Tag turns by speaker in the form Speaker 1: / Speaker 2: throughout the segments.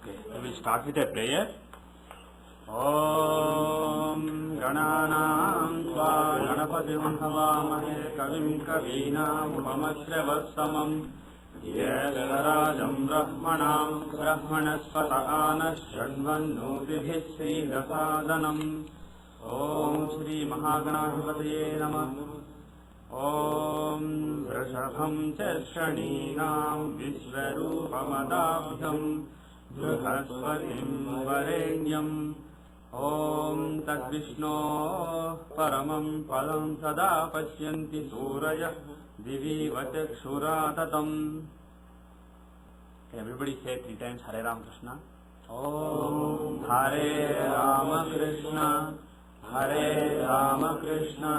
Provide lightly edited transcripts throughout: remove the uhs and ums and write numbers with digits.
Speaker 1: Okay, we will start with a prayer. Om Gananam Tva Ganapatim Havamahe Kavim Kavinam Upamashravastamam Yasarajam Brahmanam Brahmanaspatanas Shadvanutibhis Sri Rasadanam Om Shri Mahaganadhipataye Namah Om Vrashabham Charshaninam Vishvarupamadabyam Bruhaspatim Varenyam Om Tat Vishno Paramam Palam Sada Pashyanti Suraya Divi Vatakshuratatam. Can everybody say 3 times Hare Ram Krishna? Om Hare Rama Krishna, Hare Rama Krishna,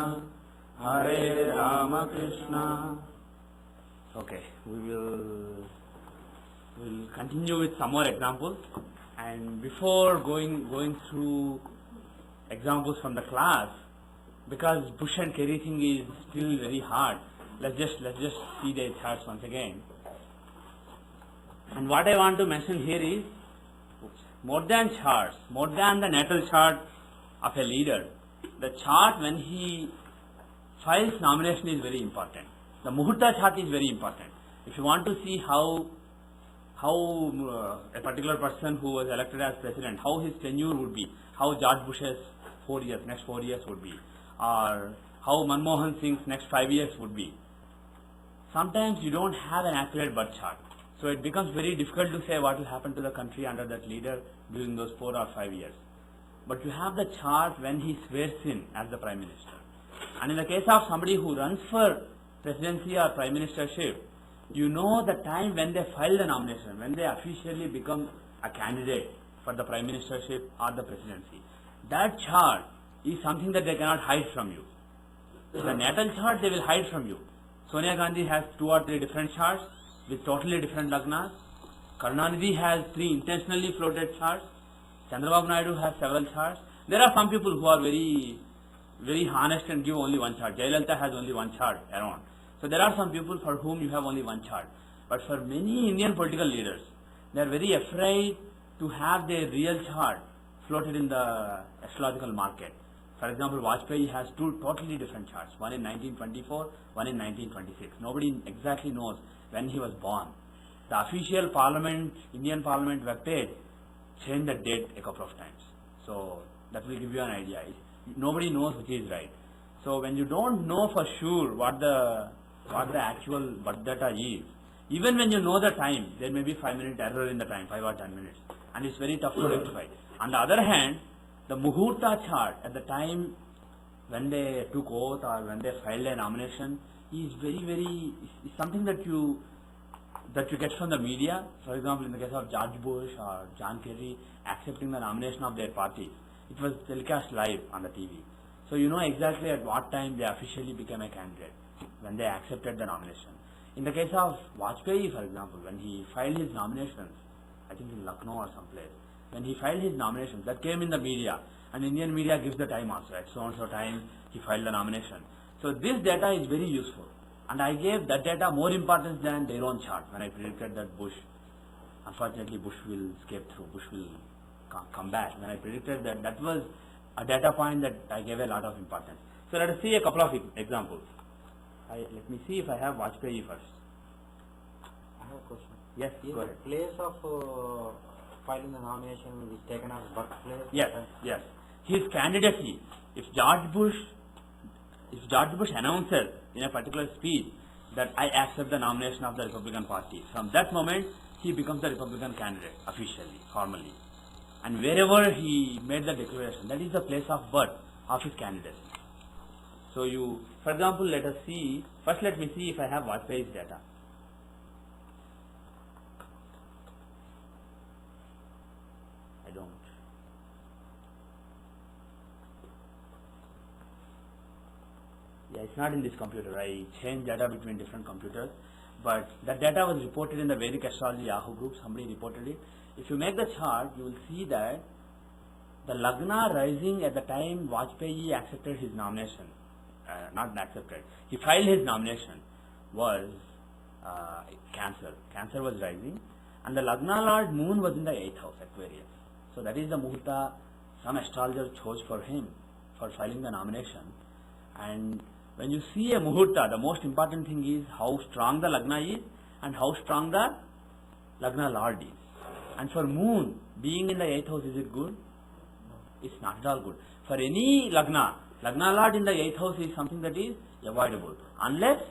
Speaker 1: Hare Rama Krishna. Okay, we will continue with some more examples, and before going through examples from the class, because Bush and Kerry thing is still very hard, let's just see the charts once again. And what I want to mention here is more than charts, more than the natal chart of a leader, the chart when he files nomination is very important. The Muhurta chart is very important. If you want to see how a particular person who was elected as president, how his tenure would be, how George Bush's next 4 years would be, or how Manmohan Singh's next 5 years would be. Sometimes you don't have an accurate birth chart. So it becomes very difficult to say what will happen to the country under that leader during those 4 or 5 years. But you have the chart when he swears in as the Prime Minister. And in the case of somebody who runs for presidency or Prime Ministership, you know the time when they file the nomination, when they officially become a candidate for the Prime Ministership or the presidency. That chart is something that they cannot hide from you. The natal chart they will hide from you. Sonia Gandhi has 2 or 3 different charts with totally different lagnas. Karunanidhi has 3 intentionally floated charts. Chandrababu Naidu has several charts. There are some people who are very honest and give only 1 chart. Jayalalitha has only 1 chart around. So there are some people for whom you have only 1 chart. But for many Indian political leaders, they are very afraid to have their real chart floated in the astrological market. For example, Vajpayee has 2 totally different charts, one in 1924, one in 1926. Nobody exactly knows when he was born. The official Indian Parliament webpage changed the date a couple of times. So that will give you an idea. Nobody knows which is right. So when you don't know for sure what the actual birth data is, even when you know the time, there may be 5-minute error in the time, 5 or 10 minutes, and it's very tough to rectify. On the other hand, the Muhurta chart at the time when they took oath or when they filed a nomination is very something that you get from the media. For example, in the case of George Bush or John Kerry accepting the nomination of their party, it was telecast live on the TV. So you know exactly at what time they officially became a candidate, when they accepted the nomination. In the case of Vajpayee, for example, when he filed his nominations, I think in Lucknow or someplace, when he filed his nominations, that came in the media, and Indian media gives the time also, at so and so time he filed the nomination. So this data is very useful, and I gave that data more importance than their own chart when I predicted that Bush, unfortunately Bush will escape through, Bush will come back. When I predicted that, that was a data point that I gave a lot of importance. So let us see a couple of examples. Let me see if I have Vajpayee first.
Speaker 2: I have a question.
Speaker 1: Yes, go ahead.
Speaker 2: Place of filing the nomination is taken as birthplace?
Speaker 1: Yes. His candidacy, if George Bush announces in a particular speech that I accept the nomination of the Republican Party, from that moment he becomes the Republican candidate officially, formally. And wherever he made the declaration, that is the place of birth of his candidacy. So for example, let me see if I have Vajpayee's data. I don't. Yeah, it's not in this computer. I changed data between different computers. But that data was reported in the Vedic Astrology Yahoo group. Somebody reported it. If you make the chart, you will see that the Lagna rising at the time Vajpayee accepted his nomination, not accepted, he filed his nomination, was Cancer. Cancer was rising, And the Lagna Lord moon was in the 8th house, Aquarius. So that is the Muhurta some astrologer chose for him for filing the nomination. And when you see a Muhurta, the most important thing is how strong the Lagna is and how strong the Lagna Lord is. And for moon being in the 8th house, is it good? It's not at all good. For any Lagna Lord in the 8th house is something that is avoidable. Unless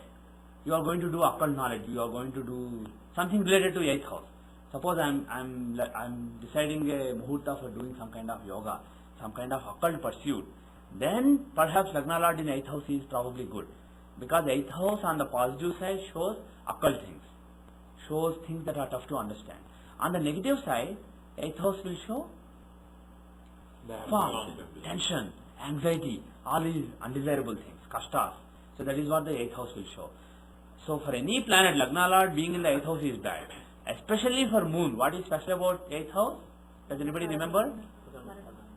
Speaker 1: you are going to do occult knowledge, you are going to do something related to 8th house. Suppose I'm deciding a Muhurta for doing some kind of yoga, some kind of occult pursuit, then perhaps Lagna Lord in 8th house is probably good. Because 8th house on the positive side shows occult things, shows things that are tough to understand. On the negative side, 8th house will show fog, tension, anxiety, all these undesirable things, kashtas. So that is what the 8th house will show. So for any planet, Lagna Lord being in the 8th house is bad. Especially for moon. What is special about 8th house? Does anybody remember?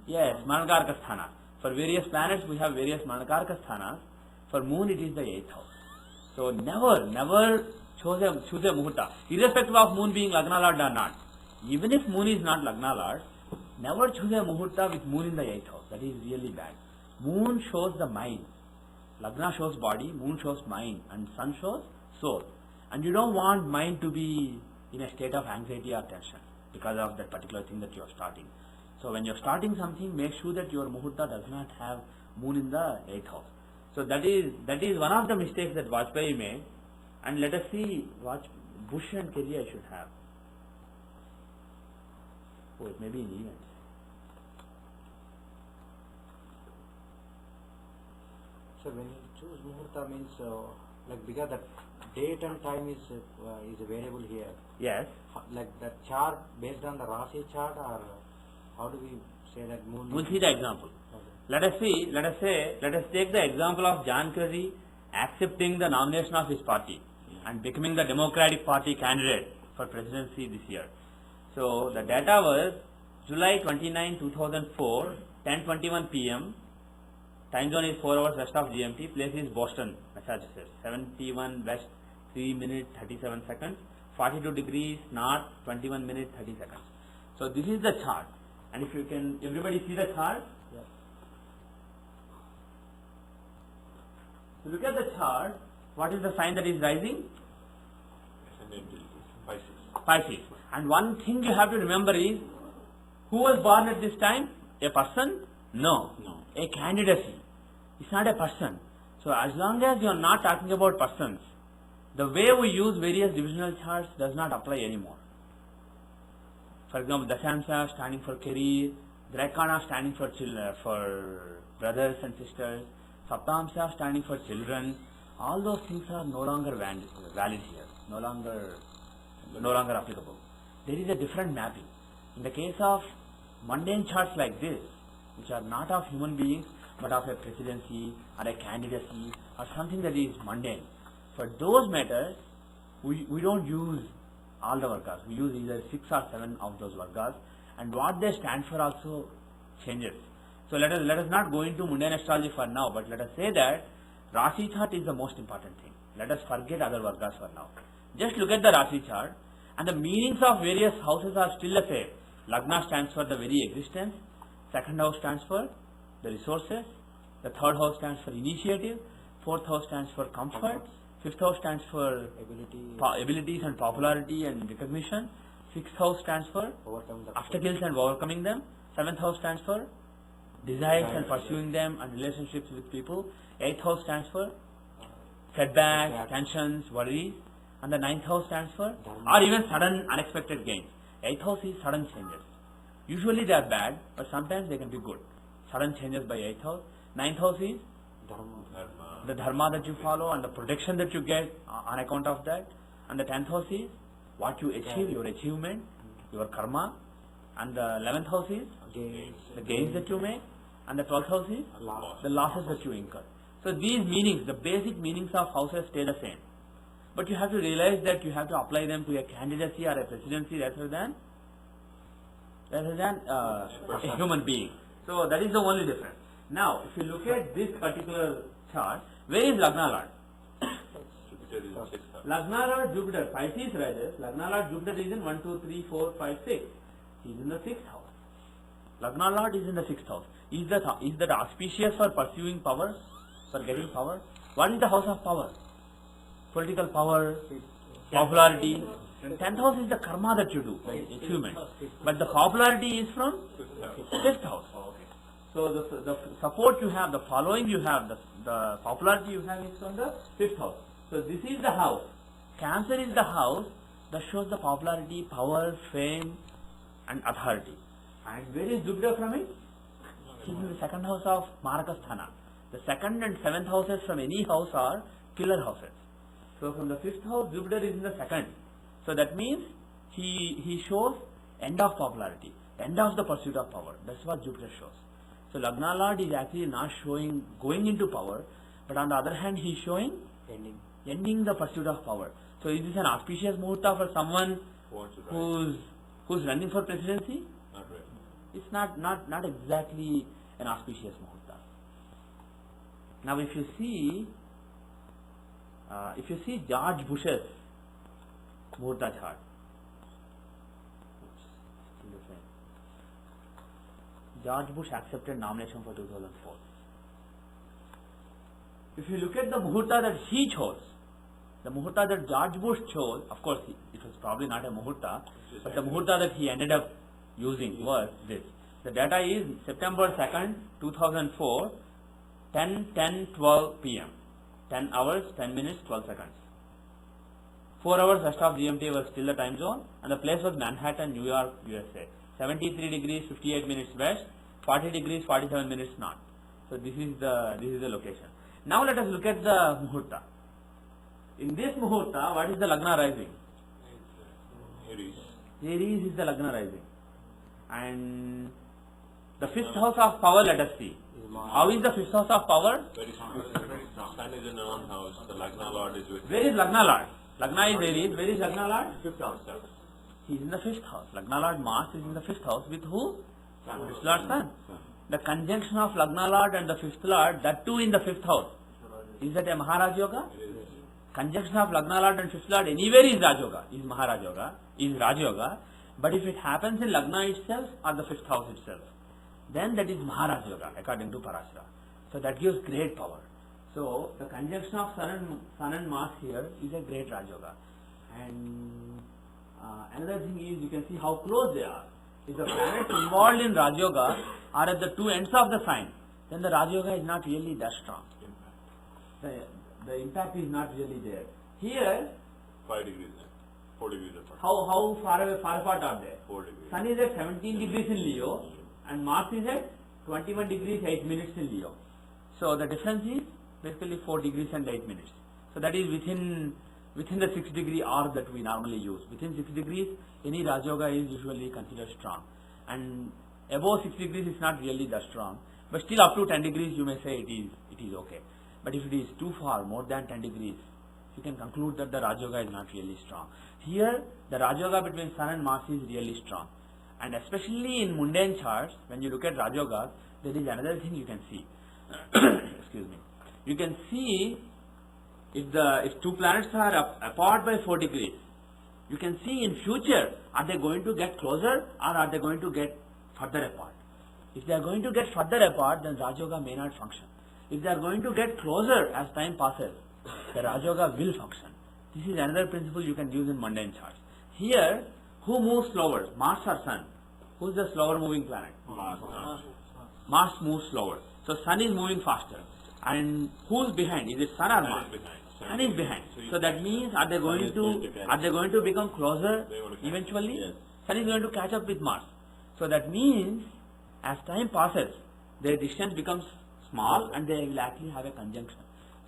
Speaker 1: Yes, Manakarka Sthana. For various planets we have various Manakarka Sthanas. For moon it is the 8th house. So never choose a Muhurta. Irrespective of moon being Lagna Lord or not. Even if moon is not Lagna Lord, never choose a Muhurta with moon in the 8th house. That is really bad. Moon shows the mind. Lagna shows body, moon shows mind, and sun shows soul. And you don't want mind to be in a state of anxiety or tension because of that particular thing that you are starting. So when you are starting something, make sure that your Muhurta does not have moon in the 8th house. So that is one of the mistakes that Vajpayee made. And let us see what Bush and Kerry I should have. Oh, it may be in events.
Speaker 2: So when you choose Muhurta means because the date and time is available here.
Speaker 1: Yes.
Speaker 2: Like the chart based on the Rasi chart, or how do we say that moon?
Speaker 1: We'll see the example. Okay. Let us take the example of John Kerry accepting the nomination of his party and becoming the Democratic Party candidate for presidency this year. So the data was July 29, 2004, 10:21 p.m. Time zone is 4 hours west of GMT. Place is Boston, Massachusetts. 71 west, 3 minutes 37 seconds. 42 degrees north, 21 minutes 30 seconds. So this is the chart. And if you can, everybody see the chart?
Speaker 2: Yes.
Speaker 1: So look at the chart. What is the sign that is rising? Pisces. And one thing you have to remember is, who was born at this time? A person? No. A candidacy. It's not a person. So as long as you are not talking about persons, the way we use various divisional charts does not apply anymore. For example, Dashamsha standing for career, Grekana standing for brothers and sisters, Saptamsha standing for children. All those things are no longer valid here, no longer applicable. There is a different mapping. In the case of mundane charts like this, which are not of human beings but of a presidency or a candidacy or something that is mundane, for those matters we don't use all the Vargas. We use either 6 or 7 of those Vargas, and what they stand for also changes. So let us not go into mundane astrology for now, but let us say that Rasi chart is the most important thing. Let us forget other Vargas for now. Just look at the Rasi chart, and the meanings of various houses are still the same. Lagna stands for the very existence, second house stands for the resources, the third house stands for initiative, fourth house stands for comfort, fifth house stands for abilities and popularity and recognition, sixth house stands for obstacles and overcoming them, seventh house stands for desires and pursuing them and relationships with people, eighth house stands for setbacks, tensions, worries, and the ninth house stands for or even sudden unexpected gains. Eighth house is sudden changes. Usually they are bad, but sometimes they can be good. Sudden changes by eighth house. Ninth house is the dharma that you follow and the protection that you get on account of that. And the 10th house is what you achieve, your achievement, your karma. And the 11th house is the gains that you make. And the 12th house is the losses that you incur. So these meanings, the basic meanings of houses stay the same. But you have to realize that you have to apply them to a candidacy or a presidency rather than a human being. So that is the only difference. Now, if you look at this particular chart, where is Lagna Lord? Lagna Lord Jupiter, Pisces rises, Lagna Lord Jupiter is in 1, 2, 3, 4, 5, 6. He is in the 6th house. Lagna Lord is in the 6th house. Is that auspicious for pursuing power, for getting power? What is the house of power? Political power, popularity. 10th house is the karma that you do, like achievement. But the popularity is from 5th house. So the support you have, the following you have, the popularity you have is from the 5th house. So this is the house. Cancer is the house that shows the popularity, power, fame and authority. And where is Jupiter from it? He is in the 2nd house of Marakasthana. The 2nd and 7th houses from any house are killer houses. So from the 5th house, Jupiter is in the 2nd. So that means he shows end of popularity, end of the pursuit of power. That's what Jupiter shows. So Lagna Lord is actually not showing going into power, but on the other hand he is showing ending the pursuit of power. So is this an auspicious muhurta for someone who's running for presidency?
Speaker 3: Not really.
Speaker 1: It's not exactly an auspicious muhurta. Now if you see George Bush's muhurta chart, George Bush accepted nomination for 2004. If you look at the muhurta that he chose, the muhurta that George Bush chose, of course it was probably not a muhurta, but the muhurta that he ended up using was this. The data is September 2nd, 2004, 10:12 p.m. 10 hours, 10 minutes, 12 seconds. 4 hours west of GMT was still the time zone, and the place was Manhattan, New York, USA. 73 degrees, 58 minutes west, 40 degrees, 47 minutes north. So this is the location. Now let us look at the muhurta. In this muhurta, what is the Lagna rising?
Speaker 3: Aries.
Speaker 1: Aries is the Lagna rising. And the 5th house of power, let us see. How is the 5th house of power?
Speaker 3: Very strong. Sun is in our own house. The Lagna Lord is with.
Speaker 1: Where is Lagna Lord? Lagna is Aries. Where is Lagna Lord?
Speaker 3: 5th house.
Speaker 1: He is in the 5th house. Lagna Lord Mars is in the 5th house with who? 5th Lord Sun. The conjunction of Lagna Lord and the 5th Lord, that too in the 5th house. Is that a Maharaj Yoga? Conjunction of Lagna Lord and 5th Lord anywhere is Raj Yoga, is Maharaj Yoga, is Raj Yoga. But if it happens in Lagna itself or the 5th house itself, then that is Maharaj Yoga according to Parasara. So that gives great power. So the conjunction of Sun and Mars here is a great Raj Yoga. And another thing is you can see how close they are. If the planets involved in Raj Yoga are at the two ends of the sign, then the Raj Yoga is not really that strong. The impact is not really there. Here,
Speaker 3: 5 degrees, 4 degrees apart.
Speaker 1: how far apart are they?
Speaker 3: 4 degrees.
Speaker 1: Sun is at 17 degrees in Leo and Mars is at 21 degrees 8 minutes in Leo. So the difference is basically 4 degrees and 8 minutes. So that is within the 6 degree orb that we normally use. Within 6 degrees, any Raj Yoga is usually considered strong. And above 6 degrees is not really that strong. But still up to 10 degrees you may say it is okay. But if it is too far, more than 10 degrees, you can conclude that the Raj Yoga is not really strong. Here, the Raj Yoga between Sun and Mars is really strong. And especially in mundane charts, when you look at Raj Yoga, there is another thing you can see. Excuse me. You can see if two planets are apart by 4 degrees, you can see in future, are they going to get closer or are they going to get further apart? If they are going to get further apart, then Raj Yoga may not function. If they are going to get closer as time passes, the Raj Yoga will function. This is another principle you can use in mundane charts. Here, who moves slower, Mars or Sun? Who is the slower moving planet?
Speaker 3: Mars.
Speaker 1: Mars moves slower. So Sun is moving faster. And who's behind? Is it Sun or Mars? Sun is behind. So that means are they going to become closer eventually?
Speaker 3: Yes.
Speaker 1: Sun is going to catch up with Mars. So that means as time passes, their distance becomes small and they will actually have a conjunction.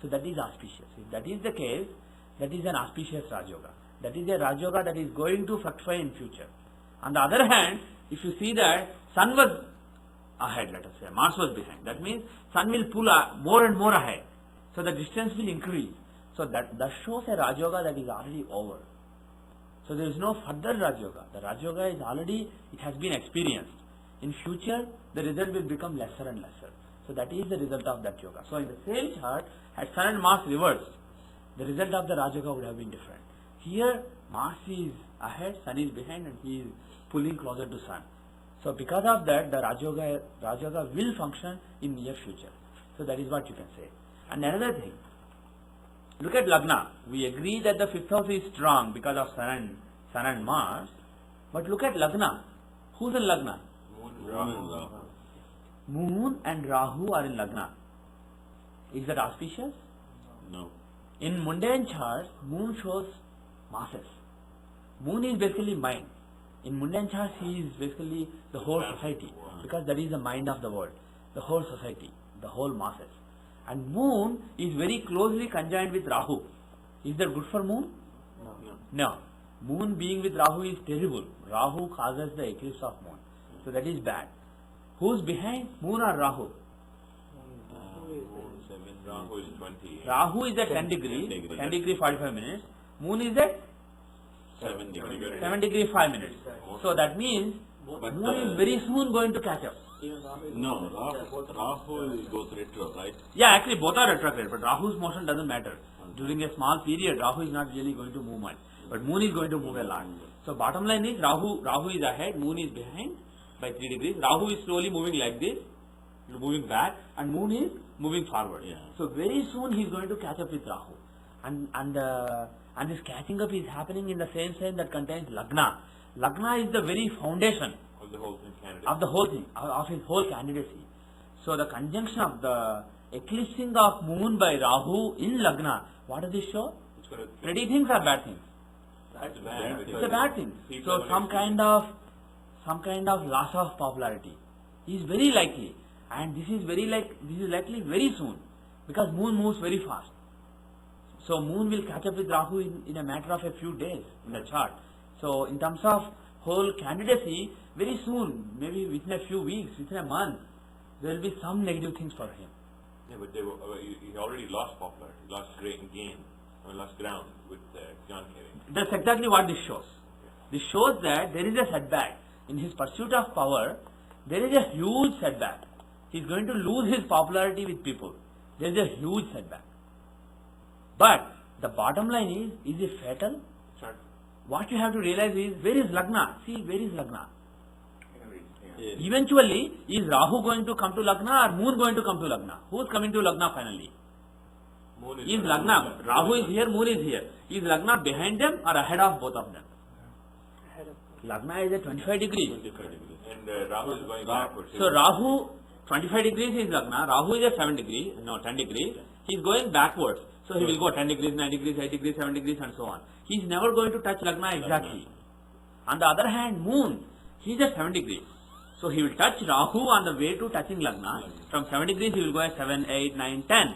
Speaker 1: So that is auspicious. If that is the case, that is an auspicious Raj Yoga. That is a Raj Yoga that is going to fructify in future. On the other hand, if you see that Sun was ahead, let us say, Mars was behind, that means Sun will pull more and more ahead. So the distance will increase. So that shows a Raj Yoga that is already over. So there is no further Raj Yoga. The Raj Yoga is already, it has been experienced. In future, the result will become lesser and lesser. So that is the result of that yoga. So in the same chart, had Sun and Mars reversed, the result of the Raj Yoga would have been different. Here, Mars is ahead, Sun is behind, and he is pulling closer to Sun. So because of that, the Raj Yoga will function in near future. So that is what you can say. And another thing, look at Lagna. We agree that the fifth house is strong because of Sun and Mars. But look at Lagna. Who's in Lagna? Moon and Rahu are in Lagna. Is that auspicious?
Speaker 3: No.
Speaker 1: In mundane charts, Moon shows masses. Moon is basically mind. In mundane charts, he is basically the whole society, because that is the mind of the world, the whole society, the whole masses. And Moon is very closely conjoined with Rahu. Is that good for Moon? No. Moon being with Rahu is terrible. Rahu causes the eclipse of Moon. So that is bad. Who's behind? Moon or Rahu?
Speaker 3: Rahu is 20.
Speaker 1: Rahu is at 10 degrees, 10 degrees 45 minutes. Moon is at
Speaker 3: 7 degrees.
Speaker 1: 7 degrees 5 minutes. So that means Moon is very soon going to catch up.
Speaker 3: No, Rahu goes retro, right?
Speaker 1: Yeah, actually both are retrograde, but Rahu's motion doesn't matter. During a small period, Rahu is not really going to move much, but Moon is going to move a lot. So bottom line is Rahu is ahead, Moon is behind by 3 degrees. Rahu is slowly moving like this, moving back, and Moon is moving forward.
Speaker 3: Yeah.
Speaker 1: So very soon he is going to catch up with Rahu, and this catching up is happening in the same sign that contains Lagna. Lagna is the very foundation
Speaker 3: Of the whole thing, candidate.
Speaker 1: of the whole thing, of his whole candidacy. So the conjunction of the eclipsing of Moon by Rahu in Lagna, what does this show?
Speaker 3: It's going to
Speaker 1: Pretty things or bad things?
Speaker 3: That's bad.
Speaker 1: It's a bad thing. So some kind of loss of popularity is very likely, and this is likely very soon, because Moon moves very fast. So Moon will catch up with Rahu in a matter of a few days in the chart. So in terms of whole candidacy, very soon, maybe within a few weeks, within a month, there will be some negative things for him.
Speaker 3: Yeah, but he already lost popularity, lost ground with John Kerry.
Speaker 1: That's exactly what this shows. This shows that there is a setback. In his pursuit of power, there is a huge setback. He is going to lose his popularity with people. There is a huge setback. But the bottom line is it fatal?
Speaker 3: Sure.
Speaker 1: What you have to realize is, where is Lagna? See, where is Lagna?
Speaker 3: Yeah.
Speaker 1: Eventually, is Rahu going to come to Lagna or Moon going to come to Lagna? Who is coming to Lagna finally?
Speaker 3: Moon
Speaker 1: Is Lagna, Rahu is here, Moon is here. Is Lagna behind them or ahead of both of them? Lagna is at 25 degrees.
Speaker 3: 25 degrees. And Rahu is going backwards.
Speaker 1: So Rahu, 25 degrees is Lagna. Rahu is at 10 degrees. He is going backwards. So he will go 10 degrees, 9 degrees, 8 degrees, 7 degrees and so on. He is never going to touch Lagna exactly. On the other hand, Moon, he is at 7 degrees. So he will touch Rahu on the way to touching Lagna. From 7 degrees he will go at 7, 8, 9, 10.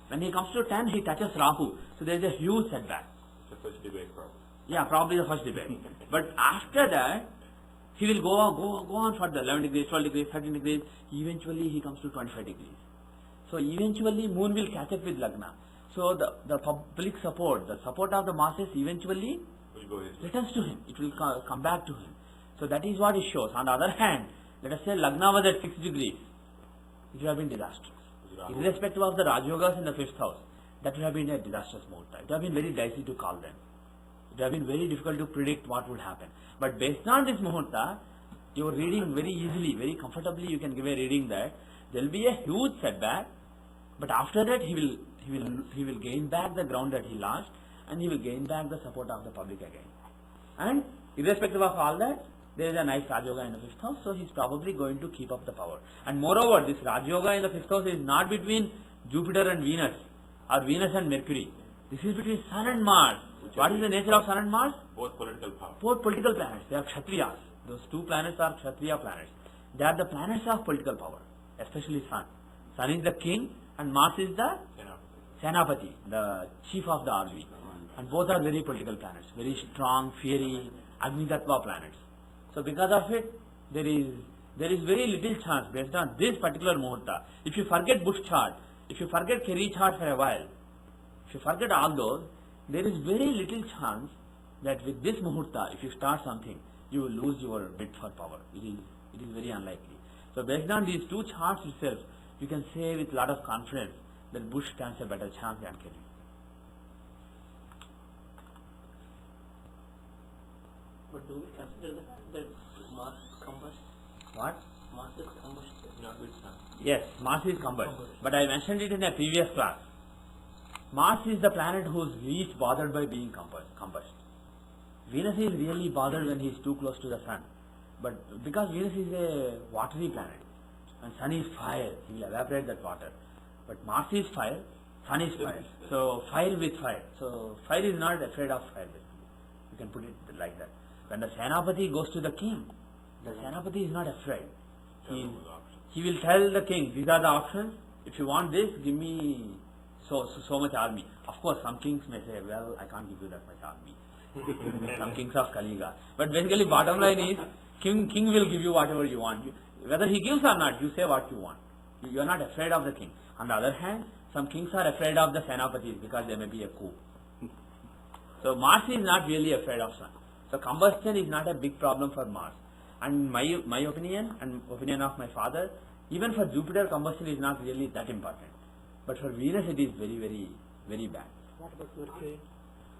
Speaker 1: When he comes to 10, he touches Rahu. So there is a huge setback.
Speaker 3: It's the first debate probably.
Speaker 1: Yeah, probably the first debate. But after that, he will go on further, 11 degrees, 12 degrees, 13 degrees. Eventually he comes to 25 degrees. So eventually Moon will catch up with Lagna. So the public support, the support of the masses eventually returns to him. It will come back to him. So that is what it shows. On the other hand, let us say Lagna was at 6 degrees. It would have been disastrous. Irrespective of the Raj Yogas in the 5th house, that would have been a disastrous muhurta. It would have been very dicey to call them. It would have been very difficult to predict what would happen. But based on this muhurta, you are reading very easily, very comfortably, you can give a reading that there will be a huge setback, but after that he will gain back the ground that he lost, and he will gain back the support of the public again. And irrespective of all that, there is a nice Raj Yoga in the 5th house, so he is probably going to keep up the power. And moreover, this Raj Yoga in the 5th house is not between Jupiter and Venus, or Venus and Mercury. This is between Sun and Mars. What is the nature of Sun and Mars?
Speaker 3: Both political power.
Speaker 1: Both political planets. They are Kshatriyas. Those two planets are Kshatriya planets. They are the planets of political power, especially Sun. Sun is the king and Mars is the Senapati, the chief of the army. And both are very political planets, very strong, fiery, Agni Tattva planets. So because of it, there is very little chance based on this particular muhurta. If you forget Bush chart, if you forget Kerry chart for a while, if you forget all those, there is very little chance that with this muhurta, if you start something, you will lose your bid for power. It is very unlikely. So based on these two charts itself, you can say with a lot of confidence that Bush stands a better chance than Kerry.
Speaker 4: But do we consider that Mars combust?
Speaker 1: What?
Speaker 4: Mars is combust.
Speaker 3: Not with sun.
Speaker 1: Yes, Mars is combust. But I mentioned it in a previous class. Mars is the planet who is least bothered by being combust. Venus is really bothered when he is too close to the sun. But because Venus is a watery planet and sun is fire, he will evaporate that water. But Mars is fire, sun is fire. So fire with fire. So fire is not afraid of fire. You can put it like that. When the Senapati goes to the king, the Senapati is not afraid. He will tell the king, these are the options. If you want this, give me so much army. Of course, some kings may say, well, I can't give you that much army. Some kings of Kaliga. But basically, bottom line is, king will give you whatever you want. Whether he gives or not, you say what you want. You are not afraid of the king. On the other hand, some kings are afraid of the Senapatis because there may be a coup. So Mars is not really afraid of sun. So combustion is not a big problem for Mars. And my opinion and opinion of my father, even for Jupiter, combustion is not really that important. But for Venus, it is very, very, very bad.
Speaker 4: What about Mercury?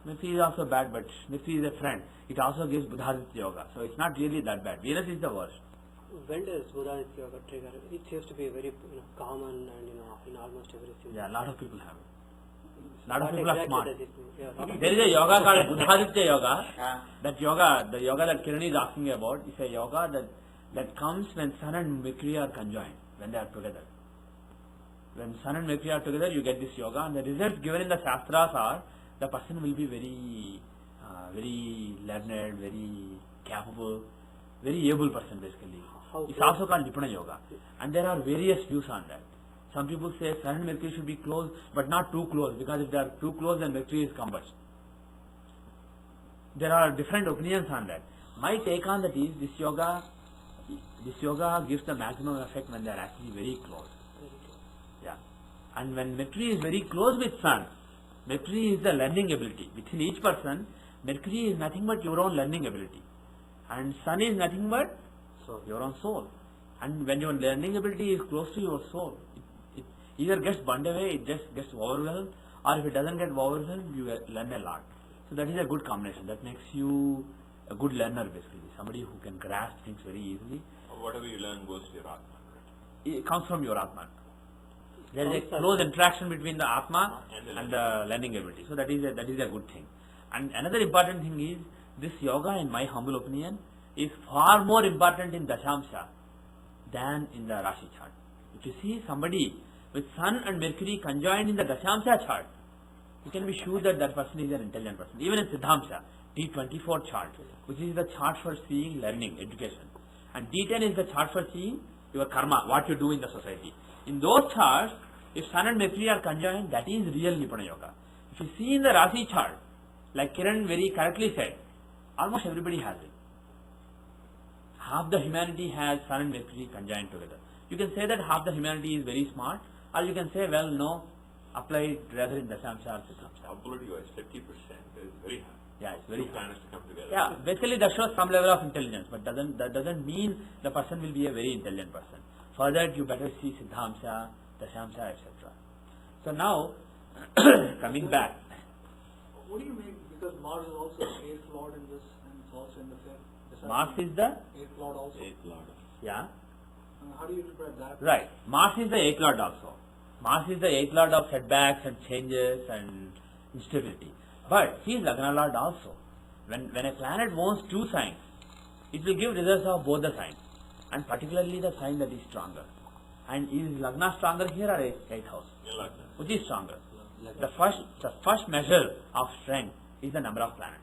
Speaker 1: Mercury is also bad, but Mercury is a friend. It also gives Buddhaditya Yoga. So it's not really that bad. Venus is the worst.
Speaker 4: When does Buddhaditya Yoga trigger? It seems to be very common and in almost everything.
Speaker 1: Yeah, a lot of people have it. A lot of
Speaker 4: What
Speaker 1: people are
Speaker 4: exactly
Speaker 1: smart.
Speaker 4: does it mean? Yeah.
Speaker 1: There is a yoga called Buddhaditya Yoga. That yoga, the yoga that Kiran is asking about, is a yoga that comes when Sun and Mercury are conjoined, when they are together. When Sun and Mercury are together, you get this yoga, and the results given in the Shastras are, the person will be very learned, very capable, very able person basically. It's also called Nipuna Yoga. And there are various views on that. Some people say Sun and Mercury should be close, but not too close, because if they are too close, then Mercury is combust. There are different opinions on that. My take on that is, this yoga gives the maximum effect when they are actually very close. Yeah. And when Mercury is very close with Sun, Mercury is the learning ability. Within each person, Mercury is nothing but your own learning ability. And Sun is nothing but your own soul. And when your learning ability is close to your soul, it either gets burned away, it just gets overwhelmed, or if it doesn't get overwhelmed, you learn a lot. So that is a good combination. That makes you a good learner basically. Somebody who can grasp things very easily.
Speaker 3: Whatever you learn goes to your Atma.
Speaker 1: It comes from your Atma. There is a close interaction between the Atma and the learning ability. So that is a good thing. And another important thing is, this yoga, in my humble opinion, is far more important in Dashamsha than in the Rashi chart. If you see somebody with Sun and Mercury conjoined in the Dashamsha chart, you can be sure that that person is an intelligent person. Even in Siddhamsha, D24 chart, which is the chart for seeing learning, education. And D10 is the chart for seeing your karma, what you do in the society. In those charts, if Sun and Mercury are conjoined, that is real Nipuna Yoga. If you see in the Rashi chart, like Kiran very correctly said, almost everybody has it. Half the humanity has Sun and Mercury conjoined together. You can say that half the humanity is very smart, or you can say, well, no, apply it rather in Dashamsha or Siddhamsha.
Speaker 3: Probability-wise, 50% is very high.
Speaker 1: Yeah, it's very
Speaker 3: Two planets to come together.
Speaker 1: Yeah, basically that shows some level of intelligence, but that doesn't mean the person will be a very intelligent person. For that, you better see Siddhamsha, Dashamsha, etc. So now, coming back.
Speaker 5: What do you mean? Because Mars is also the 8th lord in this, and it's also in the 5th.
Speaker 1: Mars is the
Speaker 5: 8th lord also.
Speaker 3: 8th Lord.
Speaker 1: Yeah.
Speaker 5: How do you interpret that?
Speaker 1: Right. Mars is the 8th lord also. Mars is the 8th lord of setbacks and changes and instability. But he is Lagna lord also. When a planet owns two signs, it will give results of both the signs, and particularly the sign that is stronger. And is Lagna stronger here or 8th house?
Speaker 3: Lagna.
Speaker 1: Which is stronger? The first measure of strength is the number of planets.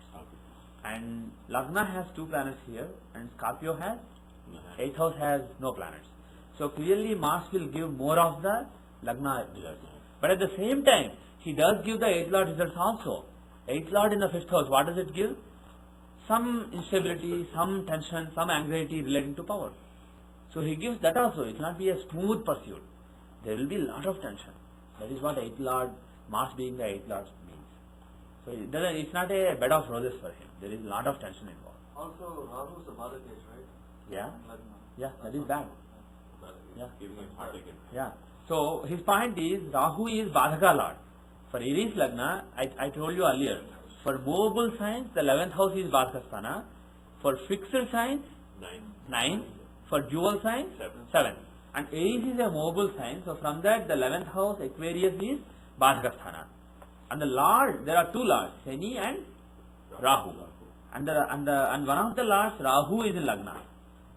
Speaker 1: And Lagna has 2 planets here, and Scorpio has 8th house has no planets. So clearly Mars will give more of the Lagna results. But at the same time, he does give the 8th lord results also. 8th lord in the 5th house, what does it give? Some instability, some tension, some anxiety relating to power. So he gives that also. It will not be a smooth pursuit. There will be a lot of tension. That is what 8th lord, Mars being the 8th lord means. So it's not a bed of roses for him. There is a lot of tension involved.
Speaker 5: Also, Rahu is the Gajakesari, right?
Speaker 1: Yeah.
Speaker 5: Lagna.
Speaker 1: Yeah, that is bad. Yeah.
Speaker 3: Giving him heartache.
Speaker 1: Yeah. So his point is, Rahu is Badhaka lord. For Aries Lagna, I told you earlier, for movable signs, the 11th house is Badhakasthana. For fixed signs, 9. For dual signs, 7. And Aries is a mobile sign, so from that the 11th house Aquarius is Badhakasthana. And the Lord, there are two Lords, Shani and Rahu. And one of the Lords, Rahu, is in Lagna.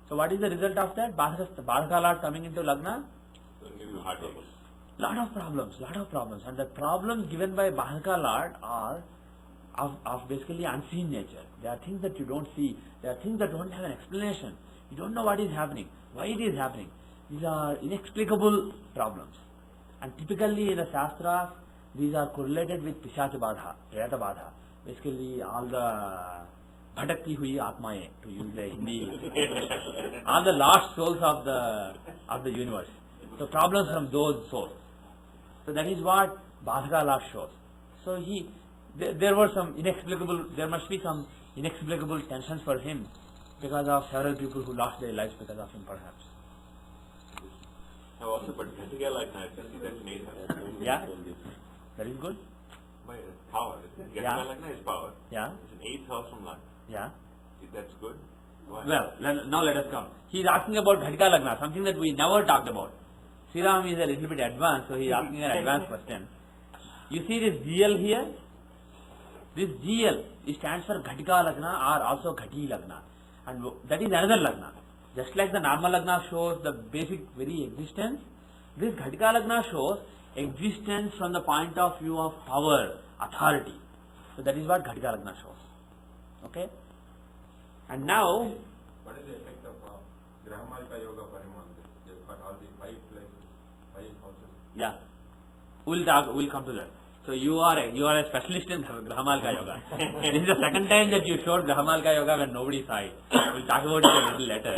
Speaker 1: So what is the result of that? Badhaka Lord coming into Lagna? Lot of problems. And the problems given by Badhaka Lord are of basically unseen nature. There are things that you don't see. There are things that don't have an explanation. You don't know what is happening, why it is happening. These are inexplicable problems. And typically in the Shastras, these are correlated with Pishacha Badha, Preta Badha. Basically all the bhatakti hui atmaye, to use the Hindi, all the lost souls of the universe. So problems from those souls. So that is what Badhaka Lord shows. So there must be some inexplicable tensions for him because of several people who lost their lives because of him, perhaps.
Speaker 3: Also, but Ghati like that, that's an 8th house.
Speaker 1: Yeah, that is good.
Speaker 3: By power. Ghati like is power.
Speaker 1: Yeah.
Speaker 3: It's an 8th house from Lagna.
Speaker 1: Yeah.
Speaker 3: That's good. Why?
Speaker 1: Well, now let us come. He is asking about Ghatika Lagna, something that we never talked about. Sriram is a little bit advanced, so he is asking an advanced question. You see this GL here? This GL, it stands for Ghatika Lagna or also Ghati Lagna. And that is another Lagna. Just like the normal Lagna shows the basic very existence, this Ghatika Lagna shows existence from the point of view of power, authority. So that is what Ghatika Lagna shows. Okay? And now,
Speaker 6: what is the effect of Graha Malika Yoga Pariman? They've got all the 5 places, 5 houses.
Speaker 1: yeah, we'll come to that. So you are a specialist in Graha Malika Yoga. This is the second time that you showed Graha Malika Yoga when nobody saw it. We'll talk about it a little later.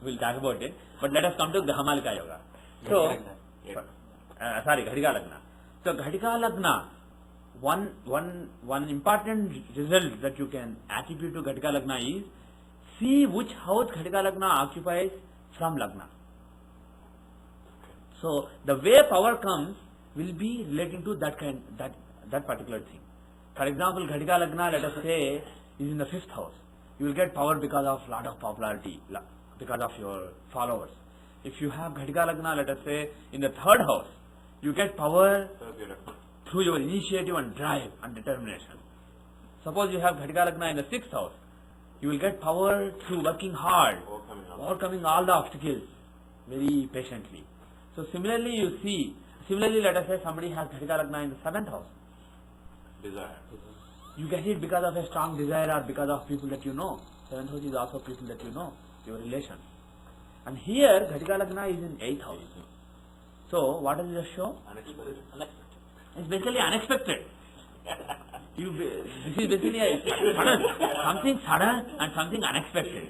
Speaker 1: We'll talk about it. But let us come to Graha Malika Yoga. So, Ghatika Lagna. So Ghatika Lagna, one important result that you can attribute to Ghatika Lagna is see which house Ghatika Lagna occupies from Lagna. So the way power comes will be relating to that particular thing. For example, Ghatika Lagna, let us say, is in the 5th house. You will get power because of lot of popularity, because of your followers. If you have Ghatika Lagna, let us say, in the 3rd house, you get power through your initiative and drive and determination. Suppose you have Ghatika Lagna in the 6th house, you will get power through working hard, overcoming all the obstacles very patiently. So similarly, let us say somebody has Ghatika Lagna in the 7th house.
Speaker 3: Desire.
Speaker 1: You get it because of a strong desire or because of people that you know. 7th house is also people that you know, your relation. And here, Ghatika Lagna is in 8th house. So, what does it show?
Speaker 3: Unexpected.
Speaker 1: It's basically unexpected. This is basically something sudden and something unexpected.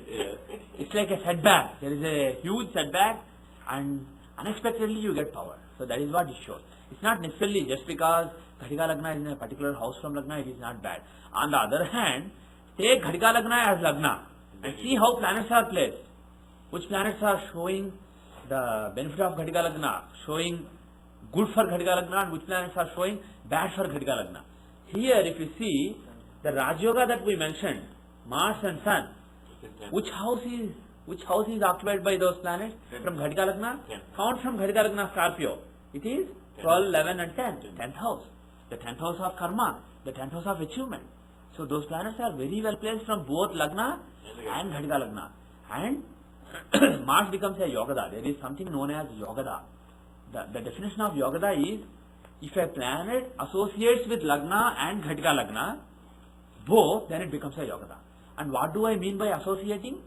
Speaker 1: It's like a setback. There is a huge setback and unexpectedly you get power. So that is what it shows. It's not necessarily just because Ghatika Lagna is in a particular house from Lagna, it is not bad. On the other hand, take Ghatika Lagna as Lagna and see how planets are placed. Which planets are showing the benefit of Ghatika Lagna, showing good for Ghatika Lagna, and which planets are showing bad for Ghatika Lagna. Here, if you see the Raj Yoga that we mentioned, Mars and Sun, which house is occupied by those planets from Ghatika Lagna? Count from Ghatika Lagna Scorpio. It is 12, 11 and 10. 10th house. The 10th house of karma. The 10th house of achievement. So those planets are very well placed from both Lagna and Ghatika Lagna. And Mars becomes a Yogada. There is something known as Yogada. The definition of Yogada is if a planet associates with Lagna and Ghatika Lagna, both, then it becomes a Yogada. And what do I mean by associating?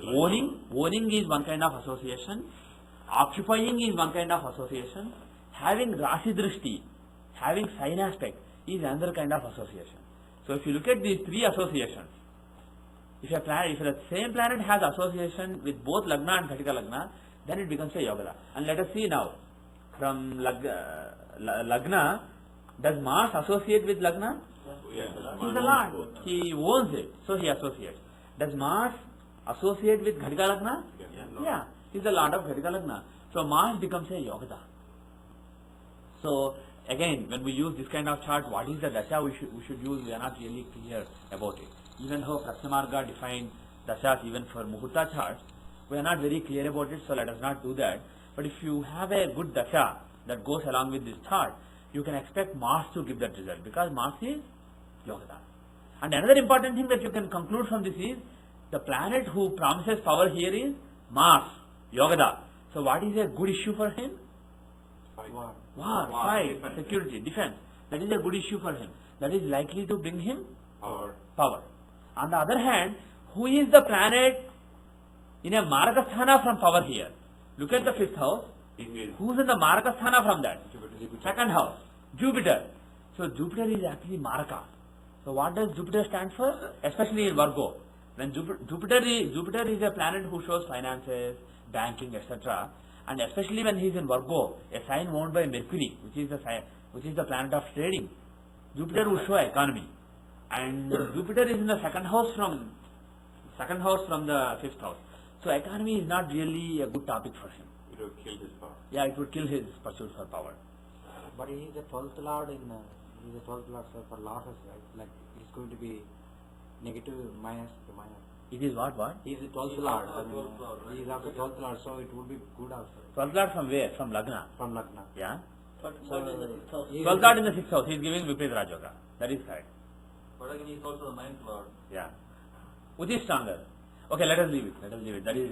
Speaker 1: Owning is one kind of association. Occupying is one kind of association. Having Rasi Drishti, having sign aspect is another kind of association. So if you look at these 3 associations, if the same planet has association with both Lagna and Ghatika Lagna, then it becomes a Yogada. And let us see now, from Lagna, does Mars associate with Lagna?
Speaker 3: Yes.
Speaker 1: He is the Lord. He owns it, so he associates. Does Mars associate with Ghatika Lagna? Yeah, he is the Lord of Ghatika Lagna. So Mars becomes a Yogada. So again, when we use this kind of chart, what is the dasha we should use? We are not really clear about it. even though Prashnamarga defined Dashas even for Muhurta charts, we are not very clear about it, so let us not do that. But if you have a good Dasha that goes along with this chart, you can expect Mars to give that result, because Mars is Yogada. And another important thing that you can conclude from this is, the planet who promises power here is Mars, Yogada. So what is a good issue for him? War, fight, security, defense. That is a good issue for him. That is likely to bring him power. On the other hand, who is the planet in a Marakasthana from power here? Look at the 5th house. Who is in the Marakasthana from that? Second house, Jupiter. So Jupiter is actually Maraka. So what does Jupiter stand for? Especially in Virgo. When Jupiter is a planet who shows finances, banking, etc. And especially when he is in Virgo, a sign owned by Mercury, which is the planet of trading, Jupiter will show economy. And Jupiter is in the second house from the 5th house. So economy is not really a good topic for him.
Speaker 3: It would kill his power.
Speaker 1: Yeah, it would kill his pursuit for power.
Speaker 2: But he is a 12th lord for losses, right? Like he's going to be negative minus.
Speaker 1: It is what?
Speaker 2: He is the 12th lord. He is also 12th lord, so it would be good also.
Speaker 1: 12th lord from where? From Lagna.
Speaker 2: From Lagna.
Speaker 1: Yeah.
Speaker 4: But in the 6th house.
Speaker 1: 12th lord in the 6th house. He is giving Viparit Raj Yoga. That is correct.
Speaker 5: But again, he is also the 9th lord.
Speaker 1: Yeah. Which is stronger? Okay, let us leave it. That is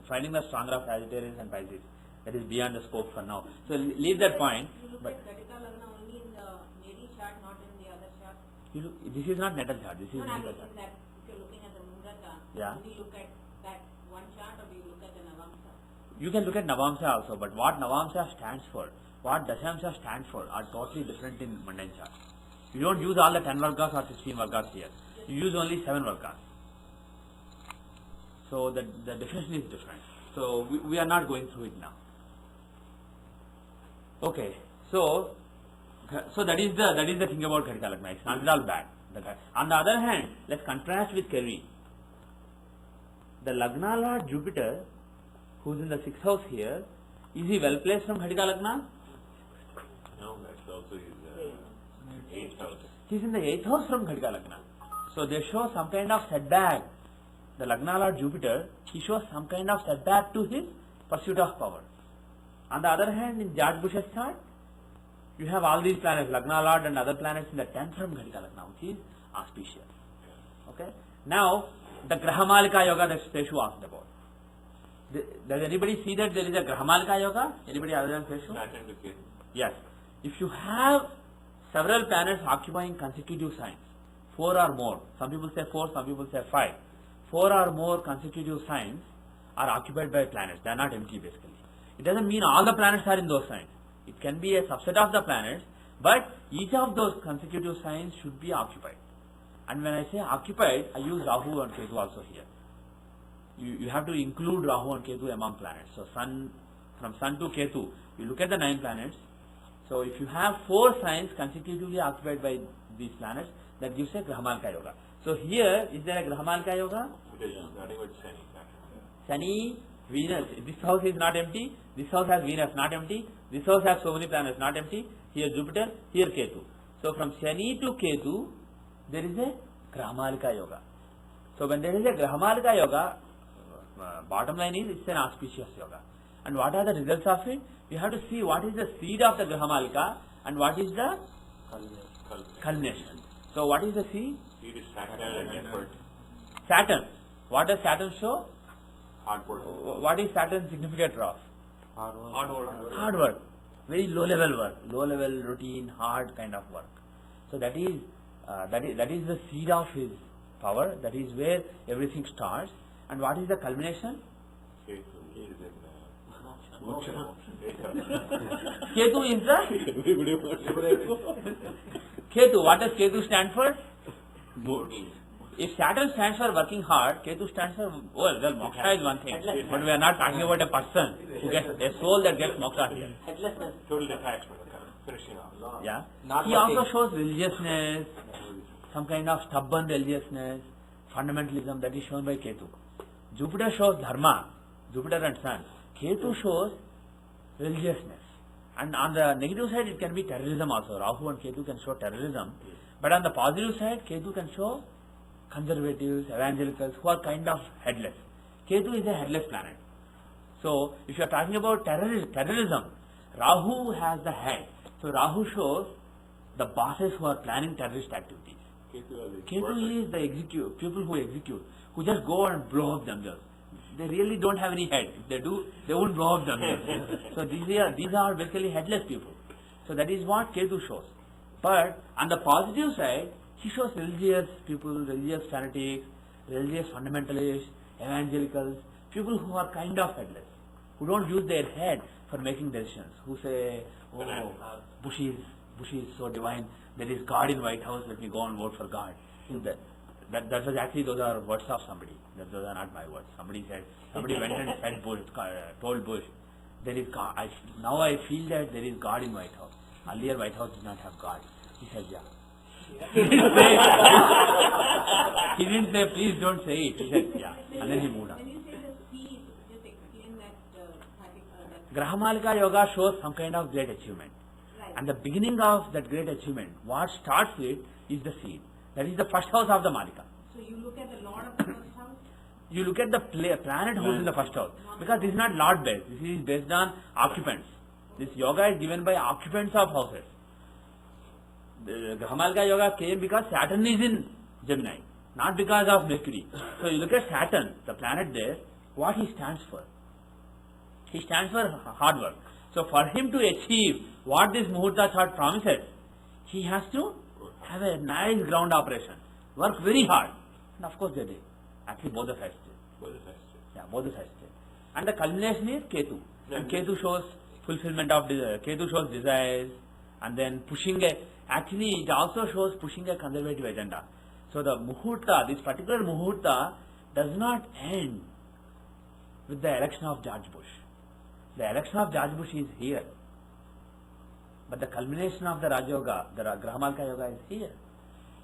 Speaker 1: finding the stronger of Sagittarius and Pisces. That is beyond the scope for now. So leave that point.
Speaker 7: You look at Gatika Lagna only in the natal chart, not in the other chart.
Speaker 1: This is not natal chart. This is
Speaker 7: No, I'm
Speaker 1: natal
Speaker 7: saying
Speaker 1: chart.
Speaker 7: that if you're looking at the Mundaka,
Speaker 1: Yeah.
Speaker 7: do you look at that one chart or do you look at the Navamsa?
Speaker 1: You can look at Navamsa also, but what Navamsa stands for, what Dashamsa stands for, are totally different in mundane chart. You don't use all the 10 Vargas or 16 Vargas here. You use only 7 Vargas. So the definition is different. So we are not going through it now. Okay, so that is the thing about Ghatika Lagna. It's not at all bad. On the other hand, let's contrast with Kevi. The Lagna Lord Jupiter, who's in the 6th house here, is he well placed from Ghatika Lagna?
Speaker 3: No, that's also his 8th house.
Speaker 1: He's in the 8th house from Ghatika Lagna. So they show some kind of setback. The Lagna Lord Jupiter, he shows some kind of setback to his pursuit of power. On the other hand, in George Bush's chart, you have all these planets, Lagna Lord and other planets in the 10th from Ghatika Lagna, which is auspicious. Okay. Now, the Graha Malika Yoga that Seshu asked about. Does anybody see that there is a Graha Malika Yoga? Anybody other than Seshu?
Speaker 3: Saturn to Ketu.
Speaker 1: Yes. If you have several planets occupying consecutive signs, 4 or more, some people say 4, some people say 5, 4 or more consecutive signs are occupied by planets. They are not empty basically. It doesn't mean all the planets are in those signs. It can be a subset of the planets, but each of those consecutive signs should be occupied. And when I say occupied, I use Rahu and Ketu also here. You have to include Rahu and Ketu among planets. So from Sun to Ketu, you look at the 9 planets. So if you have 4 signs consecutively occupied by these planets, that gives a Grahamalika Yoga. So here, is there a Grahamalika Yoga?
Speaker 3: It is nothing but Shani.
Speaker 1: Shani, Venus. This house is not empty. This house has Venus, not empty. This house has so many planets, not empty. Here Jupiter, here Ketu. So from Shani to Ketu, there is a Grahamalika Yoga. So when there is a Grahamalika Yoga, bottom line is it's an auspicious yoga. And what are the results of it? We have to see what is the seed of the Grahamalika and what is the culmination. So what is the seed?
Speaker 3: Seed is Saturn and effort.
Speaker 1: Saturn. What does Saturn show?
Speaker 3: Hard work.
Speaker 1: What is Saturn's significant of? Hard work. Very low level work. Low level routine, hard kind of work. So that is the seed of his power. That is where everything starts. And what is the culmination?
Speaker 3: Ketu is in
Speaker 1: Ketu is the Ketu. What does Ketu stand for? If Saturn stands for working hard, Ketu stands for, well, moksha is one thing, but we are not talking about a person who gets a soul that gets moksha here.
Speaker 3: total detachment. Finishing off.
Speaker 1: Yeah. He also shows religiousness, some kind of stubborn religiousness, fundamentalism that is shown by Ketu. Jupiter shows dharma, Jupiter and Sun. Ketu shows religiousness. And on the negative side, it can be terrorism also. Rahu and Ketu can show terrorism. But on the positive side, Ketu can show conservatives, evangelicals who are kind of headless. Ketu is a headless planet. So if you are talking about terrorism, Rahu has the head. So Rahu shows the bosses who are planning terrorist activities. Ketu is the people who execute, who just go and blow up themselves. They really don't have any head. If they do, they won't blow up themselves. So these are basically headless people. So that is what Ketu shows. But on the positive side, he shows religious people, religious fanatics, religious fundamentalists, evangelicals, people who are kind of headless, who don't use their head for making decisions, who say, oh, Bush is so divine, there is God in White House, let me go and vote for God. That was actually, those are words of somebody. Those are not my words. Somebody went and said told Bush, there is God. Now I feel that there is God in White House. Earlier White House did not have God. He said, yeah. He didn't say, please don't say it. He said, yeah. And then he moved on.
Speaker 7: When you say the seed, just explain that
Speaker 1: Graha Malika Yoga shows some kind of great achievement.
Speaker 7: Right.
Speaker 1: And the beginning of that great achievement, what starts with is the seed. That is the first house of the Malika.
Speaker 7: So you look at the Lord of the first house.
Speaker 1: You look at the planet who is in the first house. Because this is not Lord based. This is based on occupants. This yoga is given by occupants of houses. The Graha Malika Yoga came because Saturn is in Gemini, not because of Mercury. So you look at Saturn, the planet there, what he stands for. He stands for hard work. So for him to achieve what this Muhurta chart promises, he has to have a nice ground operation, work very hard. And of course they did. Actually both the sides did. Yeah, both the sides did. And the culmination is Ketu. And Ketu shows fulfillment of Ketu shows desires, and then pushing actually it also shows pushing a conservative agenda. So the Muhurta, this particular Muhurta does not end with the election of George Bush. The election of George Bush is here. But the culmination of the Raj Yoga, the Graha Malika Yoga is here.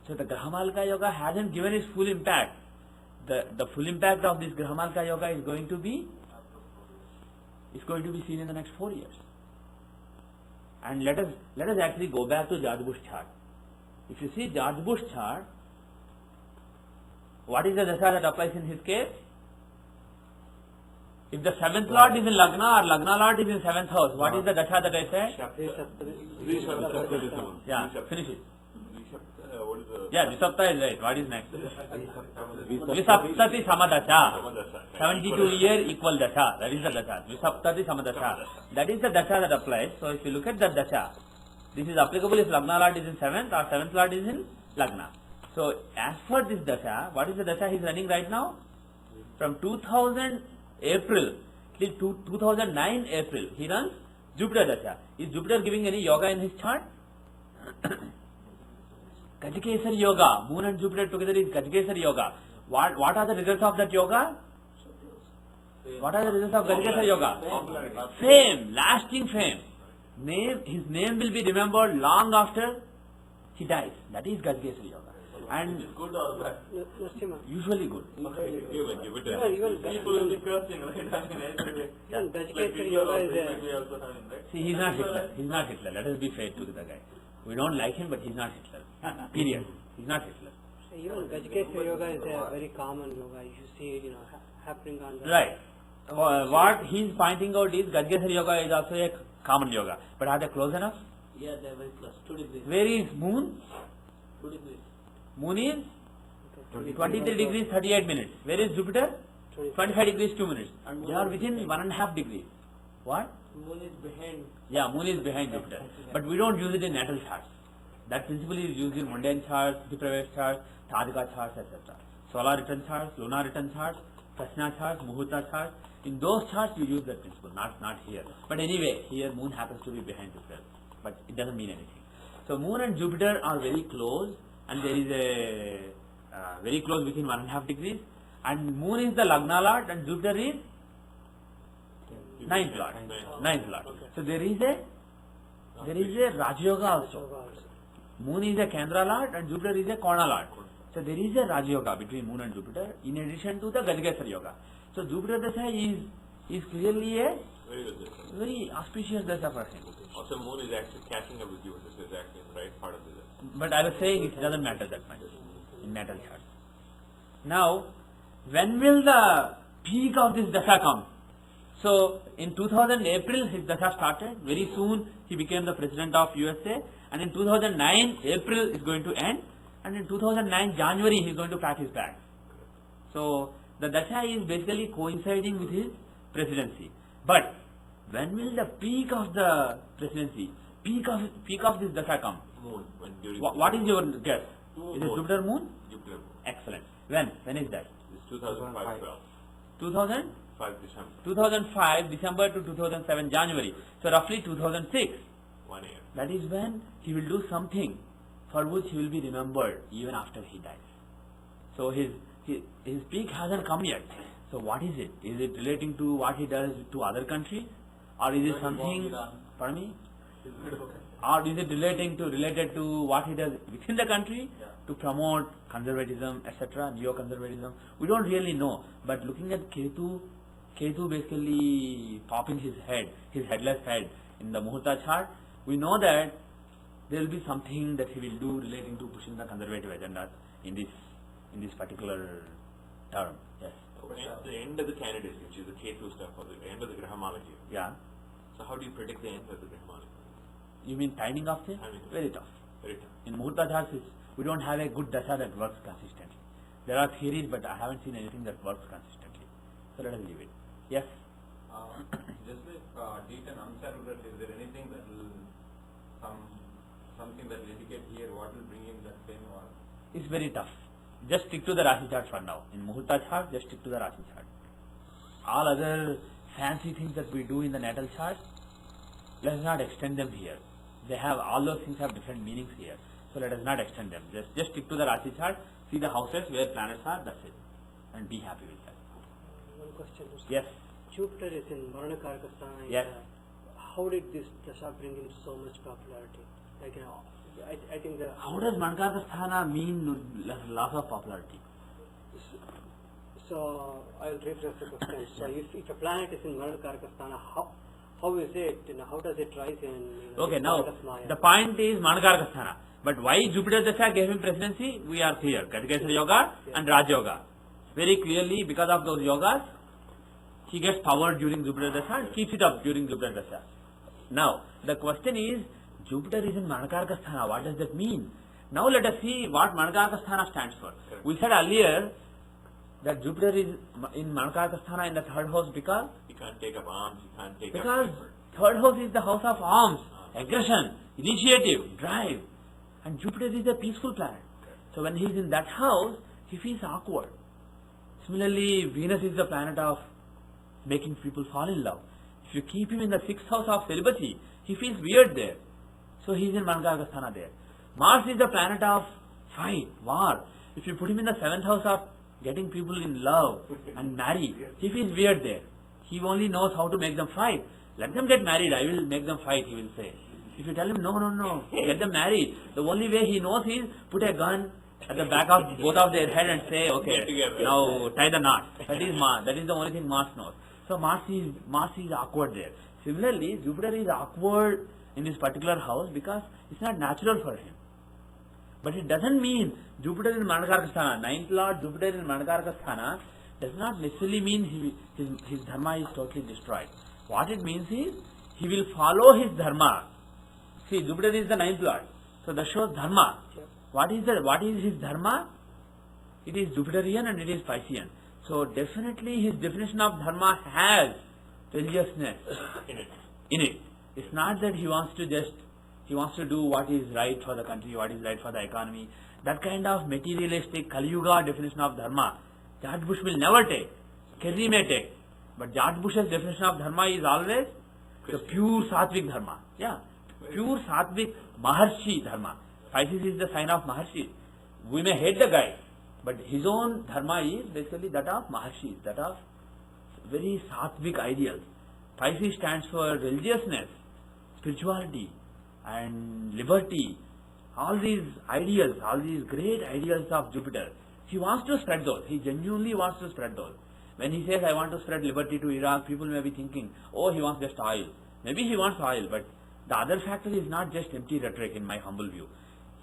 Speaker 1: So the Graha Malika Yoga hasn't given its full impact. The full impact of this Graha Malika Yoga is going to be seen in the next 4 years. And let us actually go back to George Bush chart. If you see George Bush chart, what is the dasha that applies in his case? If the 7th lord is in Lagna or Lagna lord is in 7th house, what is the dasha that I said? Yeah, finish it.
Speaker 3: What is the...
Speaker 1: Yeah, Visapta is right. What is next? Visaptati Samadasha. 72 year equal dasha. That is the dasha. Visaptati Samadasha. That is the dasha that applies. So if you look at the dasha, this is applicable if Lagna lord is in 7th or 7th lord is in Lagna. So as for this dasha, what is the dasha he is running right now? From 2000 April till 2009 April, he runs Jupiter dasha. Is Jupiter giving any yoga in his chart? Gajakesari yoga, Moon and Jupiter together is Gajakesari yoga. What are the results of that yoga? What are the results of Gajakesari yoga? Fame, lasting fame. His name will be remembered long after he dies. That is Gajakesari yoga. And
Speaker 3: good or bad?
Speaker 1: usually good.
Speaker 4: Gajakesari yoga is there.
Speaker 1: See, he's not Hitler. He's not Hitler. Let us be fair to the guy. We don't like him, but he's not Hitler. Period. He's not Hitler.
Speaker 4: Even Gajakesari yoga is a very common yoga. You see it, happening on the...
Speaker 1: Right. What he's pointing out is Gajakesari yoga is also a common yoga. But are they close enough?
Speaker 2: Yeah, they are very close. 2 degrees.
Speaker 1: Where is Moon?
Speaker 2: 2 degrees.
Speaker 1: Moon is 23 degrees 38 minutes. Where is Jupiter? 25 degrees 2 minutes. They are within 1.5 degrees. What?
Speaker 2: Moon is behind.
Speaker 1: Yeah, Moon is behind Jupiter. But we don't use it in natal charts. That principle is used in mundane charts, Vipravesh charts, Tadika charts, etc. Solar return charts, lunar return charts, Prashna charts, Muhurta charts. In those charts you use that principle, not here. But anyway, here Moon happens to be behind Jupiter. But it doesn't mean anything. So Moon and Jupiter are very close, and there is a very close within 1.5 degrees. And Moon is the Lagna lord and Jupiter is 9th lord. 9th lord. So there is a Raj Yoga also. Moon is a Kendra lord and Jupiter is a Kona lord. So there is a Raj Yoga between Moon and Jupiter in addition to the Gajakesari yoga. So Jupiter Dasha is clearly a very auspicious Dasha for him.
Speaker 3: Also Moon is actually catching up with you, this is actually the right part of this.
Speaker 1: But I was saying it doesn't matter that much in natal charts. Now, when will the peak of this Dasha come? So, in 2000 April his Dasha started. Very soon he became the President of USA. And in 2009 April is going to end. And in 2009 January he is going to pack his bags. So, the Dasha is basically coinciding with his presidency. But, when will the peak of the presidency, peak of this Dasha come?
Speaker 3: Moon. When during
Speaker 1: What is your guess? Is it
Speaker 3: Moon.
Speaker 1: Jupiter moon?
Speaker 3: Jupiter moon.
Speaker 1: Excellent. When? When is that?
Speaker 3: It's 2005 12.
Speaker 1: 2000?
Speaker 3: 5 December.
Speaker 1: 2005 December to 2007 January. So roughly 2006.
Speaker 3: 1 year.
Speaker 1: That is when he will do something for which he will be remembered even after he dies. So his peak hasn't come yet. So what is it? Is it relating to what he does to other countries? Or is it something, pardon me? Or is it related to what he does within the country to promote conservatism, etc., neo-conservatism? We don't really know. But looking at Ketu basically popping his headless head in the Muhurta chart, we know that there will be something that he will do relating to pushing the conservative agenda in this particular term. Yes.
Speaker 3: At the end of the candidacy, which is the Ketu stuff, or the end of the Grahamology.
Speaker 1: Yeah.
Speaker 3: So how do you predict the end of the Grahamology?
Speaker 1: You mean timing of this?
Speaker 3: Timing.
Speaker 1: Very tough.
Speaker 3: Very tough.
Speaker 1: In Muhurta charts, we don't have a good dasha that works consistently. There are theories, but I haven't seen anything that works consistently. So let us leave it. Yes?
Speaker 6: Just like DEET and Amsa, is there anything that will, something that will indicate here what will bring in that same or?
Speaker 1: It's very tough. Just stick to the Rashi chart for now. In Muhurta chart, just stick to the Rashi chart. All other fancy things that we do in the natal chart, let us not extend them here. All those things have different meanings here. So let us not extend them. Just stick to the Rashi chart, see the houses where planets are, that's it. And be happy with that.
Speaker 4: One question.
Speaker 1: Yes.
Speaker 4: Jupiter is in Varna Karakasthana.
Speaker 1: Yes.
Speaker 4: How did this Dasha bring him so much popularity? Like, I think the...
Speaker 1: How does Mankarasthana mean loss of popularity?
Speaker 4: So, I'll rephrase the question. So, if a planet is in Varna Karakasthana, how is it, how does it rise in...
Speaker 1: Okay, now, the point is Mankarasthana. But why Jupiter Dasha gave him presidency? We are clear. Gajakesari Yoga and Raj Yoga. Very clearly, because of those yogas, he gets power during Jupiter Dasha and keeps it up during Jupiter Dasha. Now, the question is, Jupiter is in Mankarasthana. What does that mean? Now let us see what Mankarasthana stands for. We said earlier that Jupiter is in Mankarasthana in the third house because
Speaker 3: You can't take up arms, you can't take
Speaker 1: because
Speaker 3: up...
Speaker 1: third house is the house of arms, aggression, initiative, drive. And Jupiter is a peaceful planet. So when he is in that house, he feels awkward. Similarly, Venus is the planet of making people fall in love. If you keep him in the sixth house of celibacy, he feels weird there. So he is in Mankarasthana there. Mars is the planet of fight, war. If you put him in the seventh house of getting people in love and marry, he feels weird there. He only knows how to make them fight. Let them get married, I will make them fight, he will say. If you tell him, no, get them married, the only way he knows is put a gun at the back of both of their head and say, okay, now tie the knot. That is Mars. That is the only thing Mars knows. So Mars is awkward there. Similarly, Jupiter is awkward in this particular house because it's not natural for him. But it doesn't mean Jupiter in Mankarasthana, ninth lord Jupiter in Mankarasthana does not necessarily mean his dharma is totally destroyed. What it means is he will follow his dharma. See, Jupiter is the ninth lord, so that shows dharma. What is his dharma? It is Jupiterian and it is Piscean. So definitely his definition of dharma has religiousness in it. It's not that he wants to do what is right for the country, what is right for the economy. That kind of materialistic Kali Yuga definition of dharma, George Bush will never take. Kerry may take. But George Bush's definition of dharma is always the pure sattvic dharma. Yeah, pure sattvic Maharishi dharma. Pisces is the sign of Maharishi. We may hate the guy, but his own dharma is basically that of Maharishi, that of very sattvic ideals. Pisces stands for religiousness, spirituality and liberty. All these ideals, all these great ideals of Jupiter, he wants to spread those. He genuinely wants to spread those. When he says, I want to spread liberty to Iraq, people may be thinking, oh, he wants just oil. Maybe he wants oil, but the other factor is not just empty rhetoric in my humble view.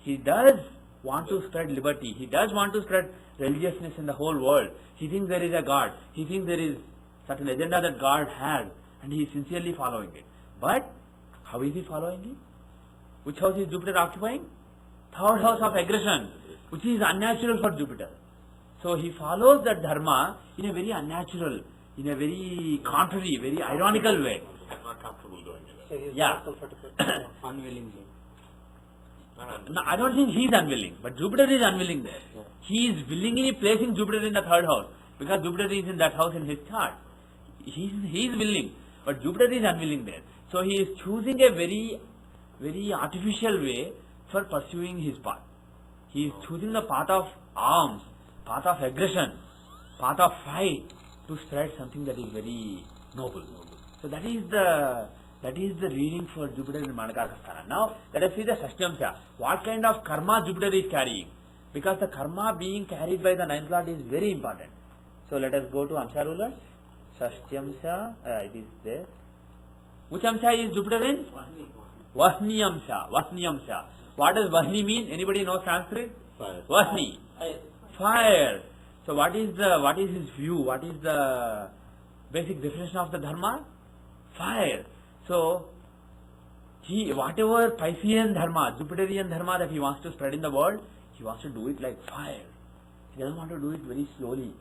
Speaker 1: He does want to spread liberty. He does want to spread religiousness in the whole world. He thinks there is a God. He thinks there is certain agenda that God has, and he is sincerely following it. But how is he following it? Which house is Jupiter occupying? Third house of aggression, which is unnatural for Jupiter. So he follows that dharma in a very unnatural, in a very contrary, very ironical way.
Speaker 3: I'm not comfortable doing it.
Speaker 4: So he is
Speaker 1: Yeah.
Speaker 4: not comfortable.
Speaker 2: Unwillingly.
Speaker 1: No, I don't think he is unwilling, but Jupiter is unwilling there. He is willingly placing Jupiter in the third house because Jupiter is in that house in his chart. He is willing, but Jupiter is unwilling there. So he is choosing a very, very artificial way for pursuing his path. He is choosing the path of arms, path of aggression, path of fight to spread something that is very noble. So that is the reading for Jupiter in Manakarakasthana. Now let us see the Shashtyamsha. What kind of karma Jupiter is carrying? Because the karma being carried by the ninth lord is very important. So let us go to Amsha ruler. Shashtyamsha, it is there. Which Amsha is Jupiter in? Vahni Amsha. Vahni Amsha. What does Vahni mean? Anybody know Sanskrit?
Speaker 2: Fire.
Speaker 1: Vahni. Fire. So what is his view? What is the basic definition of the dharma? Fire. So whatever Piscean dharma, Jupiterian dharma that he wants to spread in the world, he wants to do it like fire. He doesn't want to do it very slowly.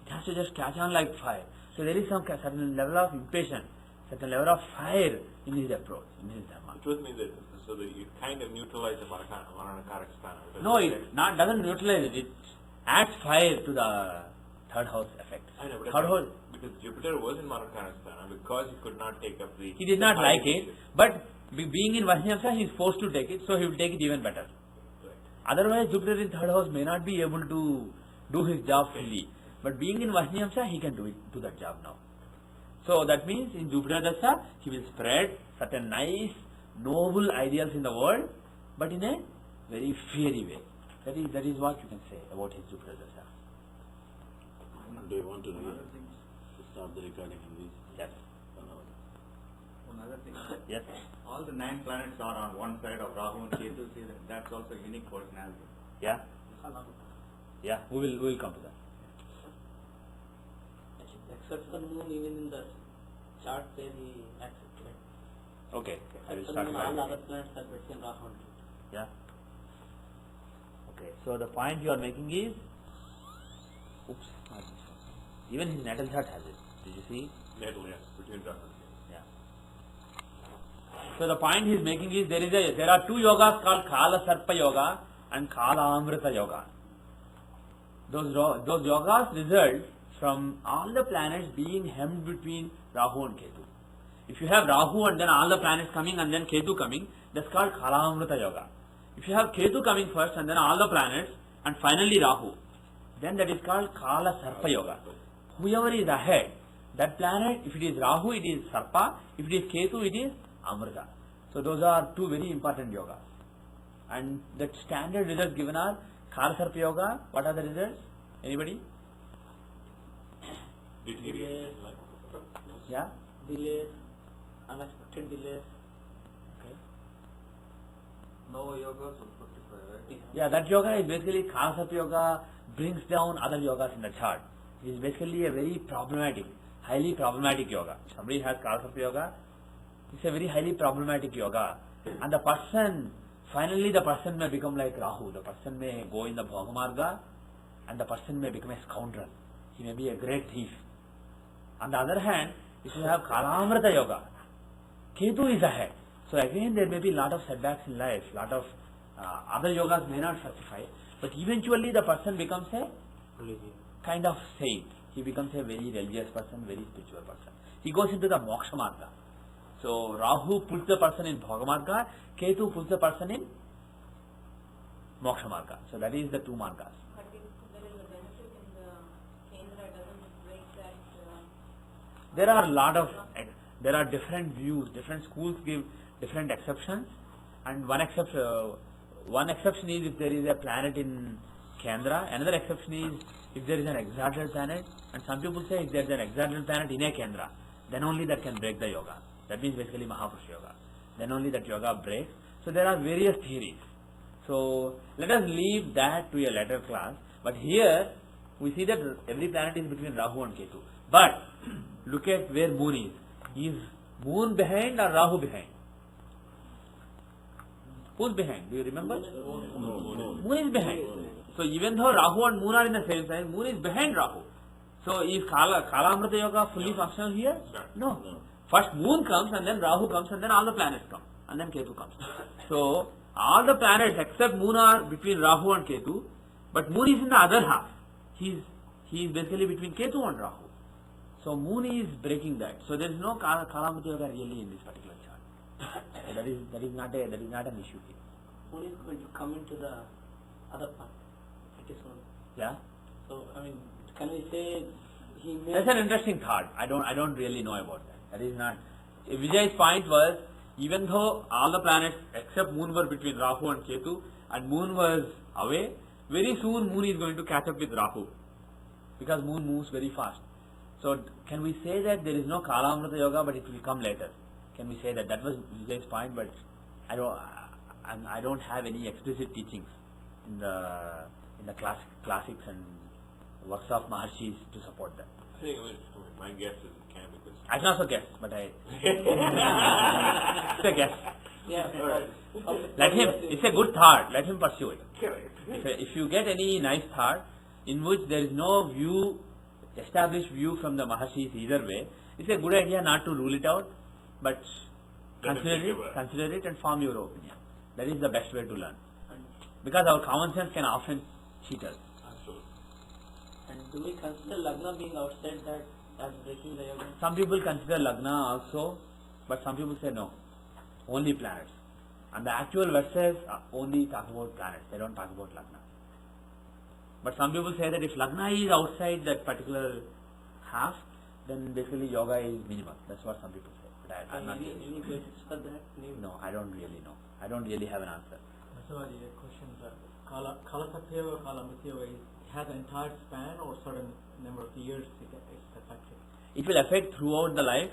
Speaker 1: It has to just catch on like fire. So there is some certain level of impatience, certain level of fire in his approach, in his dharma.
Speaker 3: Which means that so that you kind of neutralize the Manakarakasthana.
Speaker 1: No, it doesn't neutralize it. It adds fire to the third house effect.
Speaker 3: I know, but
Speaker 1: Third house,
Speaker 3: because Jupiter was in Manakarakasthana, because he could not take up the...
Speaker 1: he did not like it, but being in Vahnyamsha, he is forced to take it, so he will take it even better. Otherwise, Jupiter in third house may not be able to do his job fully. But being in Vahnyamsha, he can do that job now. So that means in Jupiter Dasa, he will spread certain nice, noble ideals in the world, but in a very fiery way. That is what you can say about his Jupiter Dasa.
Speaker 2: Do you want to stop the recording in this?
Speaker 1: Yes.
Speaker 5: Another thing.
Speaker 1: Yes.
Speaker 8: All the 9 planets are on one side of Rahu and Ketu. See, that's also unique personality.
Speaker 1: Yeah. Yeah. We will come to that.
Speaker 9: Except for moon, even in the chart where he accepted.
Speaker 1: Okay. I will
Speaker 9: Except for
Speaker 1: start
Speaker 9: moon,
Speaker 1: by
Speaker 9: all other planets are between Rahu and Ketu.
Speaker 1: Yeah. Okay. So the point you are making is, oops, not this one. Even his natal chart has it. Did you see?
Speaker 3: Natal, yes, between Rahu.
Speaker 1: Yeah. So the point he is making is there are 2 yogas called Kala Sarpa Yoga and Kala Amrita Yoga. Those yogas result from all the planets being hemmed between Rahu and Ketu. If you have Rahu and then all the planets coming and then Ketu coming, that's called Kala Amrita Yoga. If you have Ketu coming first and then all the planets and finally Rahu, then that is called Kala Sarpa Yoga. Whoever is ahead, that planet, if it is Rahu, it is Sarpa, if it is Ketu, it is Amrita. So those are 2 very important yogas. And the standard results given are Kala Sarpa Yoga. What are the results? Anybody?
Speaker 3: Deterioration.
Speaker 1: Yeah?
Speaker 9: Delays, unexpected delays.
Speaker 1: Okay.
Speaker 5: Nova Yoga, so 45, right?
Speaker 1: Yeah, that yoga is basically Kala Sarpa Yoga brings down other yogas in the chart. It is basically a very problematic, highly problematic yoga. Somebody has Kala Sarpa Yoga, it's a very highly problematic yoga. And the person, finally the person may become like Rahu. The person may go in the Bhogamarga and the person may become a scoundrel. He may be a great thief. On the other hand, if you have Kalamrita Yoga, Ketu is ahead. So again there may be a lot of setbacks in life, lot of other yogas may not satisfy, but eventually the person becomes a kind of saint. He becomes a very religious person, very spiritual person. He goes into the Moksha Marga. So Rahu puts the person in Bhogamarga, Ketu puts the person in Moksha Marga. So that is the 2 margas.
Speaker 7: But if there is a benefit in the Kendra, doesn't it break that?
Speaker 1: There are different views, different schools give different exceptions, and one exception is if there is a planet in Kendra, another exception is if there is an exalted planet, and some people say if there is an exalted planet in a Kendra, then only that can break the yoga. That means basically Mahapurusha Yoga. Then only that yoga breaks. So there are various theories. So let us leave that to a later class. But here we see that every planet is between Rahu and Ketu. But look at where Moon is. Is Moon behind or Rahu behind? Who's behind? Do you remember? Moon is behind. So even though Rahu and Moon are in the same sign, Moon is behind Rahu. So is Kalamrita Yoga fully functional here? No. First Moon comes and then Rahu comes and then all the planets come and then Ketu comes. So all the planets except Moon are between Rahu and Ketu, but Moon is in the other half. He is basically between Ketu and Rahu. So Moon is breaking that. So there is no Kalamrita Yoga really in this particular chart. That is not an issue here.
Speaker 9: Moon is going to come into the other part. It is one.
Speaker 1: Yeah.
Speaker 9: So I mean, can we say he may?
Speaker 1: That's an interesting thought. I don't really know about that. That is not. Vijay's point was, even though all the planets except Moon were between Rahu and Ketu, and Moon was away, very soon Moon is going to catch up with Rahu, because Moon moves very fast. So can we say that there is no Kalamrita Yoga, but it will come later? Can we say that? That was Vijay's point, but I don't have any explicit teachings in the classics and works of Maharshis to support that.
Speaker 3: I think my guess is it can, because
Speaker 1: I can also guess, but it's a guess.
Speaker 9: Yeah.
Speaker 1: Let him. It's a good thought. Let him pursue it.
Speaker 3: correct.
Speaker 1: If you get any nice thought in which there is no established view from the Maharshis either way, it's a good idea not to rule it out, but consider it and form your opinion. That is the best way to learn. Because our common sense can often cheat us.
Speaker 9: And do we consider Lagna being outside that as breaking the yoga?
Speaker 1: Some people consider Lagna also, but some people say no, only planets. And the actual verses only talk about planets, they don't talk about Lagna. But some people say that if Lagna is outside that particular half, then basically yoga is minimal. That's what some people say. But I'm not really
Speaker 9: any basis for that?
Speaker 1: No, I don't really know. I don't really have an answer.
Speaker 10: Masavadi, a question. Kalachakra Yoga, Kalamrita Yoga has an entire span or certain number of years it's affected?
Speaker 1: It will affect throughout the life,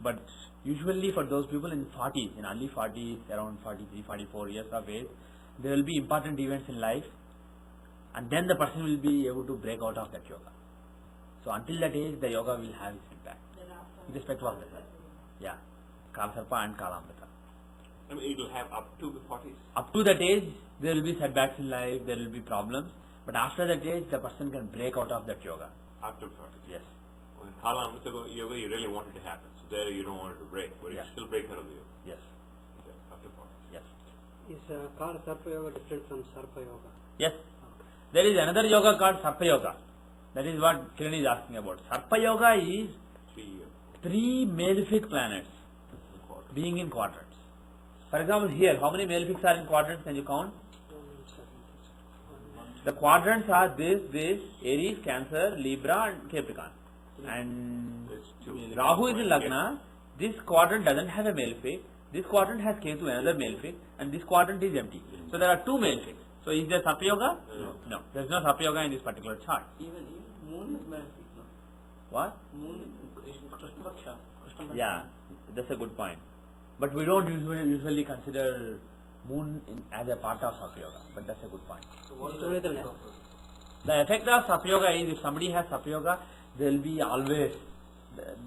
Speaker 1: but usually for those people in 40s, in early 40s, around 43, 44 years of age, there will be important events in life, and then the person will be able to break out of that yoga. So until that age, the yoga will have its impact. With respect to what? Yeah, Kala Sarpa and Kalamrita.
Speaker 3: I mean, it will have up to the 40s.
Speaker 1: Up to that age, there will be setbacks in life, there will be problems, but after that age, the person can break out of that yoga.
Speaker 3: After 40s.
Speaker 1: Yes.
Speaker 3: When Kalamrita Yoga, you really want it to happen. So there you don't want it to break, but
Speaker 1: Yeah.
Speaker 3: you still break out of the yoga.
Speaker 1: Yes.
Speaker 3: Okay, after 40s.
Speaker 1: Yes.
Speaker 4: Is Kala Sarpa Yoga different from Sarpa Yoga?
Speaker 1: Yes. There is another yoga called Sarpa Yoga. That is what Kiran is asking about. Sarpa Yoga is 3 malefic planets being in quadrants. For example, here, how many malefics are in quadrants? Can you count? The quadrants are this, Aries, Cancer, Libra and Capricorn. And Rahu is in Lagna. This quadrant doesn't have a malefic. This quadrant has Ketu, another malefic, and this quadrant is empty. So there are 2 malefics. So is there Sarpa Yoga? No. There is no Sarpa Yoga in this particular chart.
Speaker 9: Even Moon is malefic, no?
Speaker 1: What?
Speaker 9: Moon is Krishna Paksha.
Speaker 1: Yeah, that's a good point. But we don't usually consider Moon as a part of Sarpa Yoga. But that's a good point. The effect of Sarpa Yoga is, if somebody has Sarpa Yoga, there will be always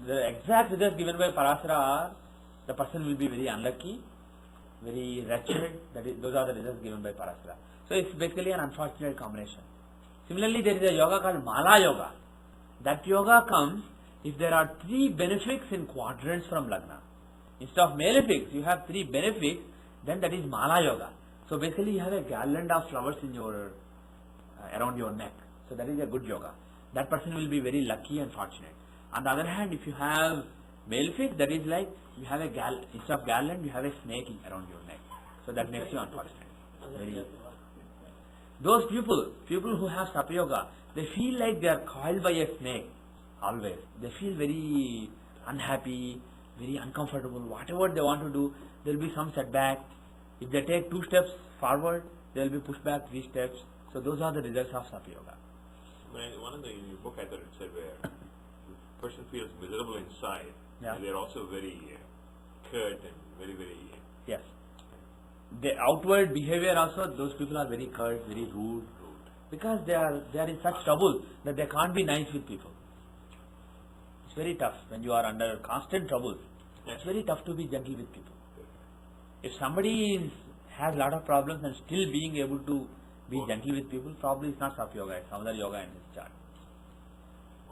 Speaker 1: the exact results given by Parasara are, the person will be very unlucky, very wretched. Those are the results given by Parasara. So it's basically an unfortunate combination. Similarly, there is a yoga called Mala Yoga. That yoga comes if there are 3 benefics in quadrants from Lagna. Instead of malefics, you have 3 benefics, then that is Mala Yoga. So basically you have a garland of flowers in your around your neck. So that is a good yoga. That person will be very lucky and fortunate. On the other hand, if you have malefic, that is like you have instead of garland, you have a snake around your neck. So that makes you unfortunate. Those people who have Sarpa Yoga, they feel like they are coiled by a snake always. They feel very unhappy, very uncomfortable. Whatever they want to do, there will be some setback. If they take 2 steps forward, they will be pushed back 3 steps. So those are the results of Sarpa Yoga.
Speaker 3: One of the in your book I thought it said where the person feels miserable inside,
Speaker 1: Yeah.
Speaker 3: and they're also very curt and very, very.
Speaker 1: Yes. the outward behavior also, those people are very curt, very rude, because they are in such trouble that they can't be nice with people. It's very tough when you are under constant trouble. It's very tough to be gentle with people. If somebody has a lot of problems and still being able to be gentle with people, probably it's not Sapya Yoga, it's some other yoga in his chart.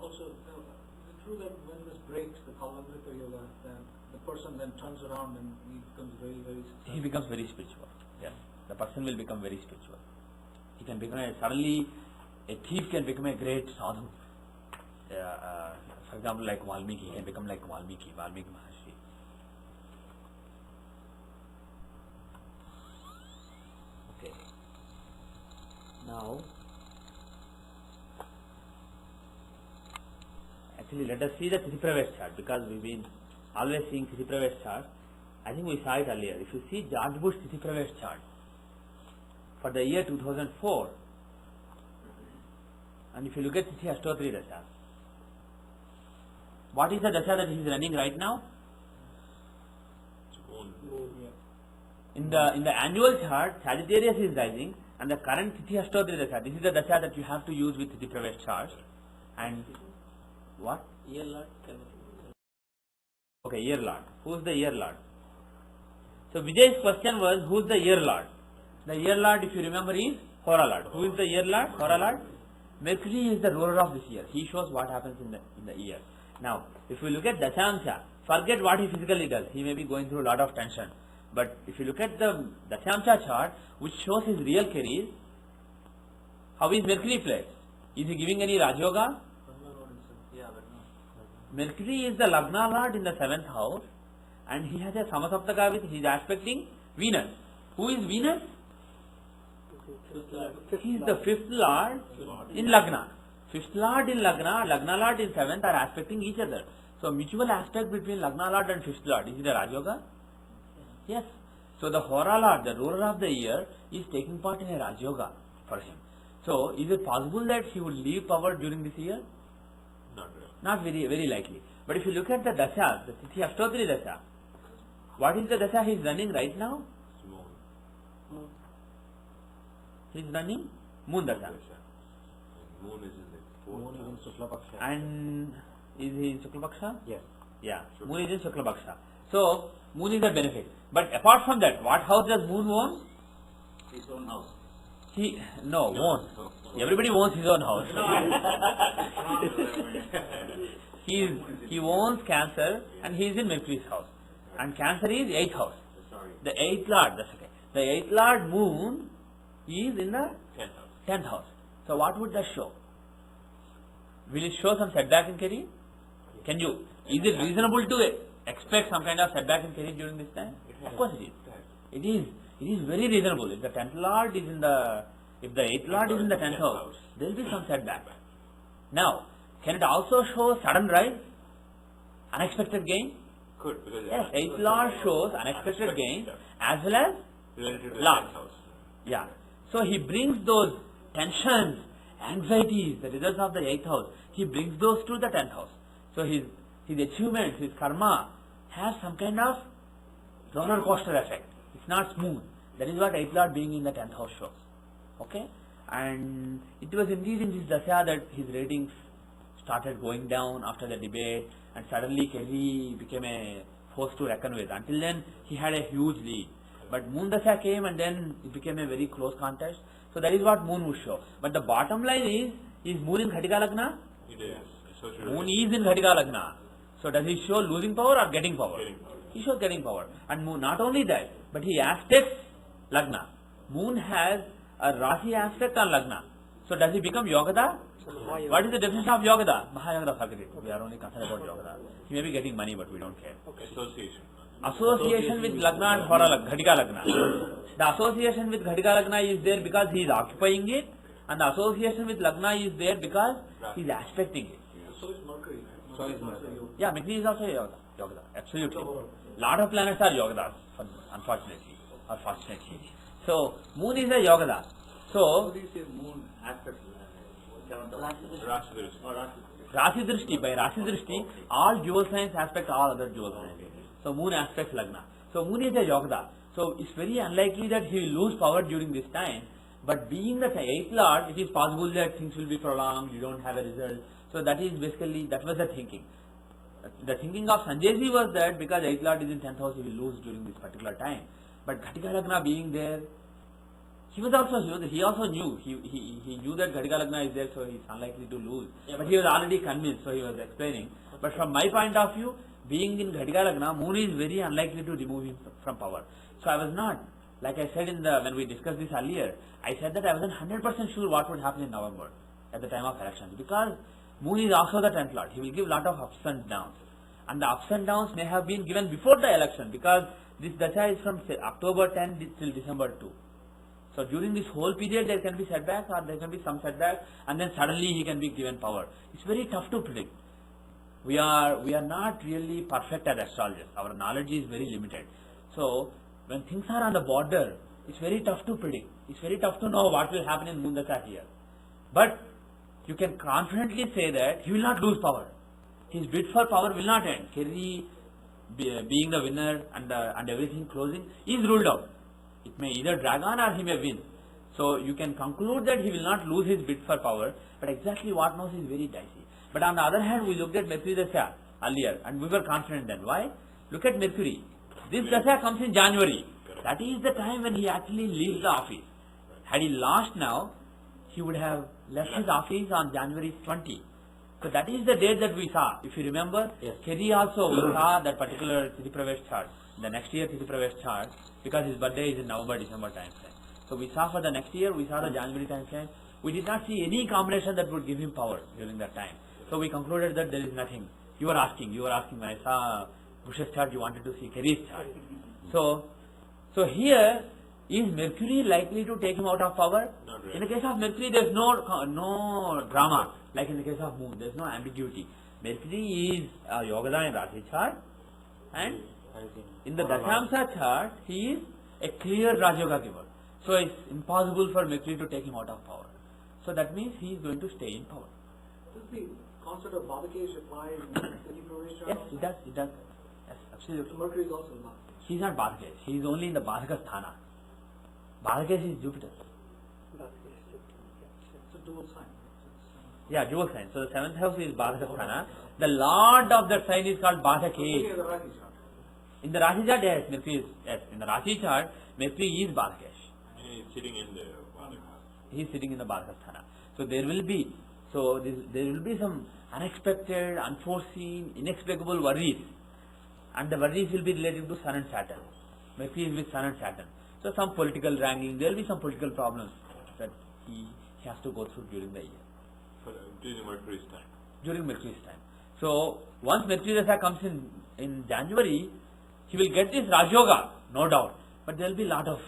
Speaker 5: Also, is it true that when this breaks, the Kalachakra yoga, then the person then turns around and he becomes very, very successful?
Speaker 1: He becomes very spiritual. Yes, the person will become very spiritual. He can become suddenly a thief can become a great sadhu. For example, like Valmiki, he can become like Valmiki Maharishi. Okay. Now, actually, let us see the Thithi chart, because we've been always seeing Thithi chart. I think we saw it earlier. If you see George Bush Thithi chart for the year 2004, and if you look at Tithi Ashtotri Dasa, what is the Dasa that he is running right now? In the annual chart, Sagittarius is rising, and the current Tithi Ashtotri Dasa, this is the Dasa that you have to use with Tithi Pravesh chart. And what?
Speaker 9: Year Lord.
Speaker 1: Okay, year Lord. Who is the year Lord? So Vijay's question was, who is the year Lord? The year Lord, if you remember, is Hora Lord. Who is the year Lord? Hora Lord. Mercury is the ruler of this year. He shows what happens in the year. Now, if we look at Dashamsha, forget what he physically does. He may be going through a lot of tension. But if you look at the Dashamsha chart, which shows his real career, how is Mercury placed? Is he giving any Rajyoga? Mercury is the Lagna Lord in the 7th house, and he has a Samasaptaka with his aspecting Venus. Who is Venus? He is the 5th Lord in Lagna. 5th Lord in Lagna, Lagna Lord in 7th are aspecting each other. So mutual aspect between Lagna Lord and 5th Lord. Is it a Rajyoga? Yes. So the Hora Lord, the ruler of the year, is taking part in a Rajyoga for him. So is it possible that he would leave power during this year?
Speaker 3: Not really.
Speaker 1: Not very likely. But if you look at the Dasha, the Tithi Ashtotri Dasha, what is the Dasha he is running right now?
Speaker 3: Moon.
Speaker 1: He is running Moon Dasha.
Speaker 3: Moon is in the 4th
Speaker 2: Moon is in Shukla Paksha.
Speaker 1: And is he in Shukla Paksha?
Speaker 2: Yes.
Speaker 1: Yeah, Moon is in Shukla Paksha. So, Moon is a benefit. But apart from that, what house does Moon own?
Speaker 8: His own house.
Speaker 1: Owns. Everybody owns his own house. He owns Cancer, and he is in Mercury's house. And Cancer is 8th house. The 8th Lord, that's okay. The 8th Lord Moon is in the 10th house. So what would that show? Will it show some setback in career? Is it reasonable to expect some kind of setback in career during this time? Of course it is. It is very reasonable. If the 10th Lord is if the 8th Lord is in the 10th house, there will be some setback. Now, can it also show sudden rise? Unexpected gain?
Speaker 3: Could, because
Speaker 1: Yes, 8th Lord shows unexpected gain as well as
Speaker 3: related to the
Speaker 1: loss.
Speaker 3: 10th house.
Speaker 1: Yeah. So he brings those tensions, anxieties, the results of the 8th house, he brings those to the 10th house. So his achievements, his karma has some kind of roller coaster effect. It's not smooth. That is what 8th Lord being in the 10th house shows. Okay? And it was indeed in this Dasha that his ratings started going down after the debate, and suddenly Kelly became a force to reckon with. Until then, he had a huge lead. But Moon Dasha came, and then it became a very close contest. So that is what Moon would show. But the bottom line is Moon in Ghatika Lagna?
Speaker 3: It is.
Speaker 1: Moon is in Ghatika Lagna. So does he show losing power or getting power?
Speaker 3: Getting power.
Speaker 1: He shows getting power. And Moon, not only that, but he aspects Lagna. Moon has a Rasi aspect on Lagna. So does he become Yogada? What is the definition of Yogada? Mahayogada, forget it. We are only concerned about Yogada. He may be getting money, but we don't care. Association with Lagna and Hora Ghatika Lagna. The association with Ghatika Lagna is there because he is occupying it, and the association with Lagna is there because he is aspecting it.
Speaker 5: So is Mercury.
Speaker 1: Yeah, Mercury is also Yogada. Absolutely. Lot of planets are Yogadas, unfortunately or fortunately. So Moon is a Yogada. So
Speaker 8: Moon aspect.
Speaker 1: Rasi Drishti, by Rasi Drishti, all jewel signs aspect all other jewel signs. So Moon aspects Lagna. So Moon is a Yogada. So it's very unlikely that he will lose power during this time. But being the 8th Lord, it is possible that things will be prolonged, you don't have a result. So that is basically, that was the thinking. The thinking of Sanjayji was that because 8th Lord is in 10th house, he will lose during this particular time. But Ghatika Lagna being there, he also knew, he knew that Ghatika Lagna is there, so he is unlikely to lose. But he was already convinced, so he was explaining. But from my point of view, being in Ghatika Lagna, Moon is very unlikely to remove him from power. So I was not, like I said when we discussed this earlier, I said that I wasn't 100% sure what would happen in November at the time of elections, because Moon is also the 10th Lord. He will give lot of ups and downs. And the ups and downs may have been given before the election, because this Dasha is from October 10 till December 2. So during this whole period there can be setbacks or there can be some setbacks, and then suddenly he can be given power. It's very tough to predict. We are not really perfect as astrologers. Our knowledge is very limited. So when things are on the border, it's very tough to predict. It's very tough to know what will happen in Moon Dasha here. But you can confidently say that he will not lose power. His bid for power will not end. Kerry being the winner and everything closing is ruled out. It may either drag on or he may win. So you can conclude that he will not lose his bid for power, but exactly what knows is very dicey. But on the other hand, we looked at Mercury Dasha earlier and we were confident then. Why? Look at Mercury. This Dasha comes in January. That is the time when he actually leaves the office. Had he lost now, he would have left his office on January 20. So that is the date that we saw. If you remember, Kerry also we saw that particular Tithi Pravesh chart. The next year Tithi Pravesh chart, because his birthday is in November-December time frame. So we saw for the next year, we saw the January time frame. We did not see any combination that would give him power during that time. So we concluded that there is nothing. You were asking when I saw Bush's chart, you wanted to see Kerry's chart. So here, is Mercury likely to take him out of power?
Speaker 3: Not really.
Speaker 1: In the case of Mercury, there is no drama. Like in the case of Moon, there is no ambiguity. Mercury is a Yogadana in Rashi chart, and in the Dashamsa chart, he is a clear Rajyoga giver. So it's impossible for Mercury to take him out of power. So that means he is going to stay in power.
Speaker 5: Does the concept of Bhavakesh apply in the Pravesh chart?
Speaker 1: Yes, it does. Yes, absolutely.
Speaker 5: So Mercury is also not.
Speaker 1: He is not Bhavakesh. He is only in the Bhadaka Sthana. Bhavakesh is Jupiter.
Speaker 5: It's a dual sign.
Speaker 1: Yeah, dual sign. So the 7th house is Bhadaka Sthana. The Lord of that sign is called Bhadakesh. In the Rashi chart, yes, Mercury is, yes. In the Rashi chart, Mercury is Bhadakesh.
Speaker 3: And he's sitting in the Bhadaka.
Speaker 1: He is sitting in the Bhadaka Sthana. So there will be some unexpected, unforeseen, inexplicable worries. And the worries will be related to Sun and Saturn. Mercury is with Sun and Saturn. So some political wrangling, there will be some political problems that he has to go through during the year.
Speaker 3: During Mercury's time.
Speaker 1: During Mercury's time. So once Mercury Dasha comes in January, he will get this Rajyoga, no doubt. But there will be lot of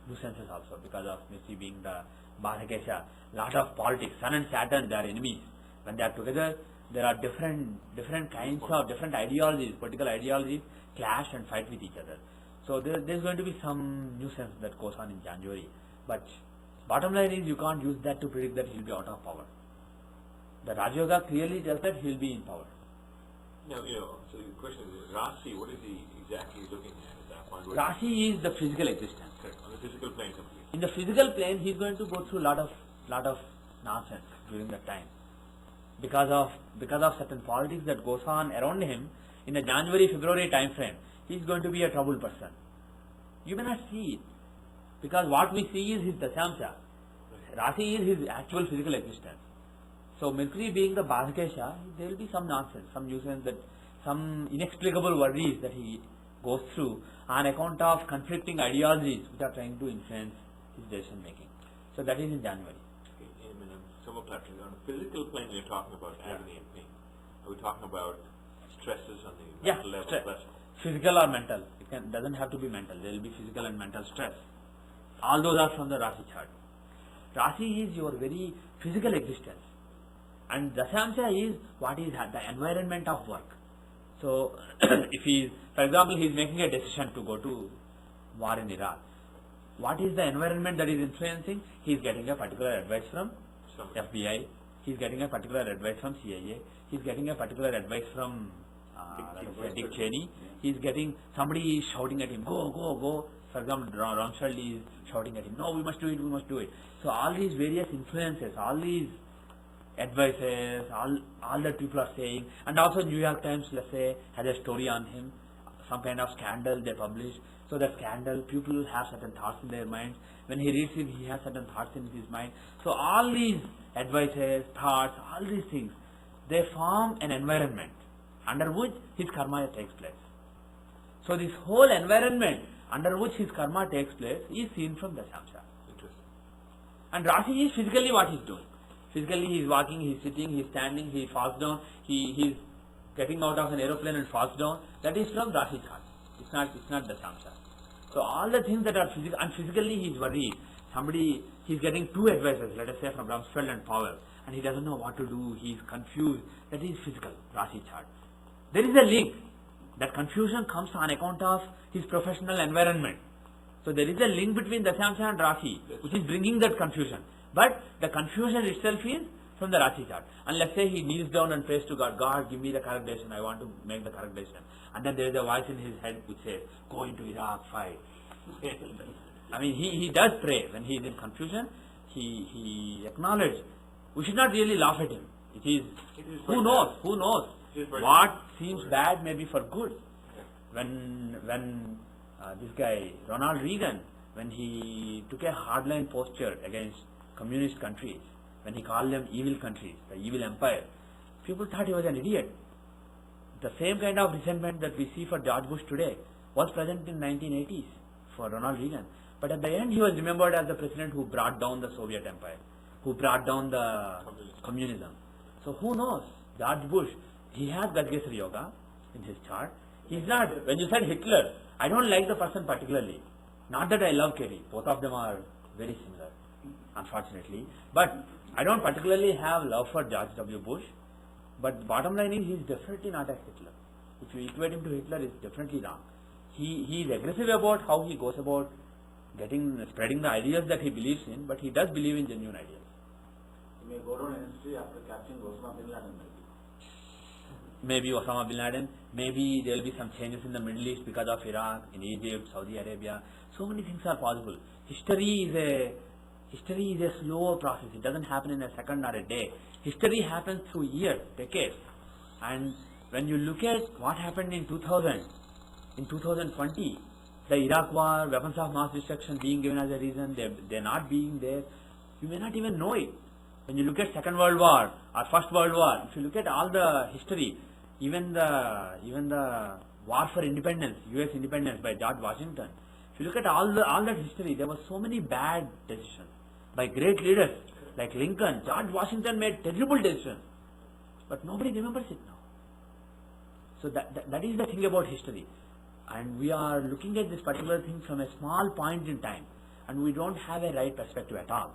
Speaker 1: nuisances also because of Mercury being the Bhadakesha. Lot of politics. Sun and Saturn, they are enemies. When they are together, there are different kinds of different ideologies, political ideologies clash and fight with each other. So there is going to be some nuisance that goes on in January. But bottom line is you can't use that to predict that he will be out of power. The Rajyoga clearly tells that he will be in power.
Speaker 3: Now, so the question is, Rasi, what is he exactly looking at that point?
Speaker 1: Rasi is the physical existence.
Speaker 3: Correct. On the physical plane completely.
Speaker 1: In the physical plane, he is going to go through lot of nonsense during that time. Because of certain politics that goes on around him in the January-February time frame, he is going to be a troubled person. You may not see it, because what we see is his Dashamsa. Rasi is his actual physical existence. So Mercury being the Bhadakesha, there will be some nonsense, some nuisance, some inexplicable worries that he goes through on account of conflicting ideologies which are trying to influence his decision making. So that is in January.
Speaker 3: Okay, in some more clarity. On the physical plane, you're talking about agony and pain. Are we talking about stresses on the mental level?
Speaker 1: Physical or mental. It doesn't have to be mental. There will be physical and mental stress. All those are from the Rasi chart. Rasi is your very physical existence. And Dashamsa is what is the environment of work. So, if for example, he is making a decision to go to war in Iraq. What is the environment that is influencing? He is getting a particular advice from FBI. He is getting a particular advice from CIA. He is getting a particular advice from Dick Cheney. He's getting, somebody is shouting at him, go, go, go. For example, Rumsfeld is shouting at him, no, we must do it, we must do it. So all these various influences, all these advices, all that people are saying, and also New York Times, let's say, has a story on him, some kind of scandal they published. So that scandal, people have certain thoughts in their minds. When he reads it, he has certain thoughts in his mind. So all these advices, thoughts, all these things, they form an environment under which his karma takes place. So this whole environment under which his karma takes place is seen from Dasamsha. And Rasi is physically what he is doing. Physically he is walking, he is sitting, he is standing, he falls down, he is getting out of an aeroplane and falls down. That is from Rasi chart. It's not Dasamsha. So all the things that are physical, and physically he is worried. Somebody, he is getting two advices, let us say from Rumsfeld and Powell, and he doesn't know what to do, he is confused. That is physical, Rasi chart. There is a link. That confusion comes on account of his professional environment. So there is a link between Dasamsha and Rasi, which is bringing that confusion. But the confusion itself is from the Rasi chart. And let's say he kneels down and prays to God, God, give me the correct decision, I want to make the correct decision. And then there is a voice in his head which says, go into Iraq, fight. I mean, he does pray. When he is in confusion, he acknowledges. We should not really laugh at him. It is who knows? What seems bad may be for good. When this guy, Ronald Reagan, when he took a hardline posture against communist countries, when he called them evil countries, the evil empire, people thought he was an idiot. The same kind of resentment that we see for George Bush today was present in 1980s for Ronald Reagan. But at the end he was remembered as the president who brought down the Soviet empire, who brought down the communism. So who knows? George Bush, he has Gajakesari yoga in his chart. He's not, when you said Hitler, I don't like the person particularly. Not that I love Kerry, both of them are very similar, unfortunately. But I don't particularly have love for George W. Bush. But bottom line is, he's definitely not a Hitler. If you equate him to Hitler, it's definitely wrong. He is aggressive about how he goes about spreading the ideas that he believes in, but he does believe in genuine ideas.
Speaker 8: He may go down in history after capturing Osama bin Laden,
Speaker 1: maybe Osama bin Laden, maybe there will be some changes in the Middle East because of Iraq, in Egypt, Saudi Arabia. So many things are possible. History is a slow process. It doesn't happen in a second or a day. History happens through years, decades. And when you look at what happened in 2000, in 2020, the Iraq war, weapons of mass destruction being given as a reason, they're not being there, you may not even know it. When you look at Second World War or First World War, if you look at all the history, even the War for Independence, US independence by George Washington, if you look at all that history, there were so many bad decisions by great leaders like Lincoln. George Washington made terrible decisions, but nobody remembers it now. So that is the thing about history, and we are looking at this particular thing from a small point in time, and we don't have a right perspective at all.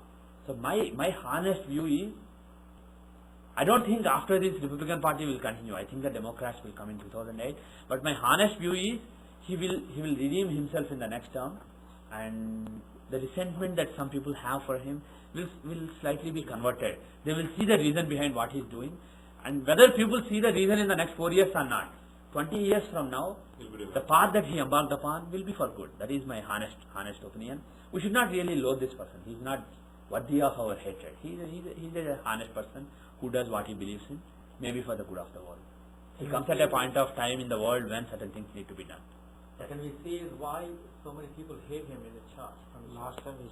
Speaker 1: So my honest view is, I don't think after this Republican Party will continue. I think the Democrats will come in 2008. But my honest view is, he will redeem himself in the next term, and the resentment that some people have for him will slightly be converted. They will see the reason behind what he is doing, and whether people see the reason in the next 4 years or not, 20 years from now, the path that he embarked upon will be for good. That is my honest opinion. We should not really loathe this person. He is not worthy of our hatred. He's a honest person who does what he believes in, maybe for the good of the world. He comes at a point of time in the world when certain things need to be done.
Speaker 10: Can we see why so many people hate him in the chart?
Speaker 2: Last time we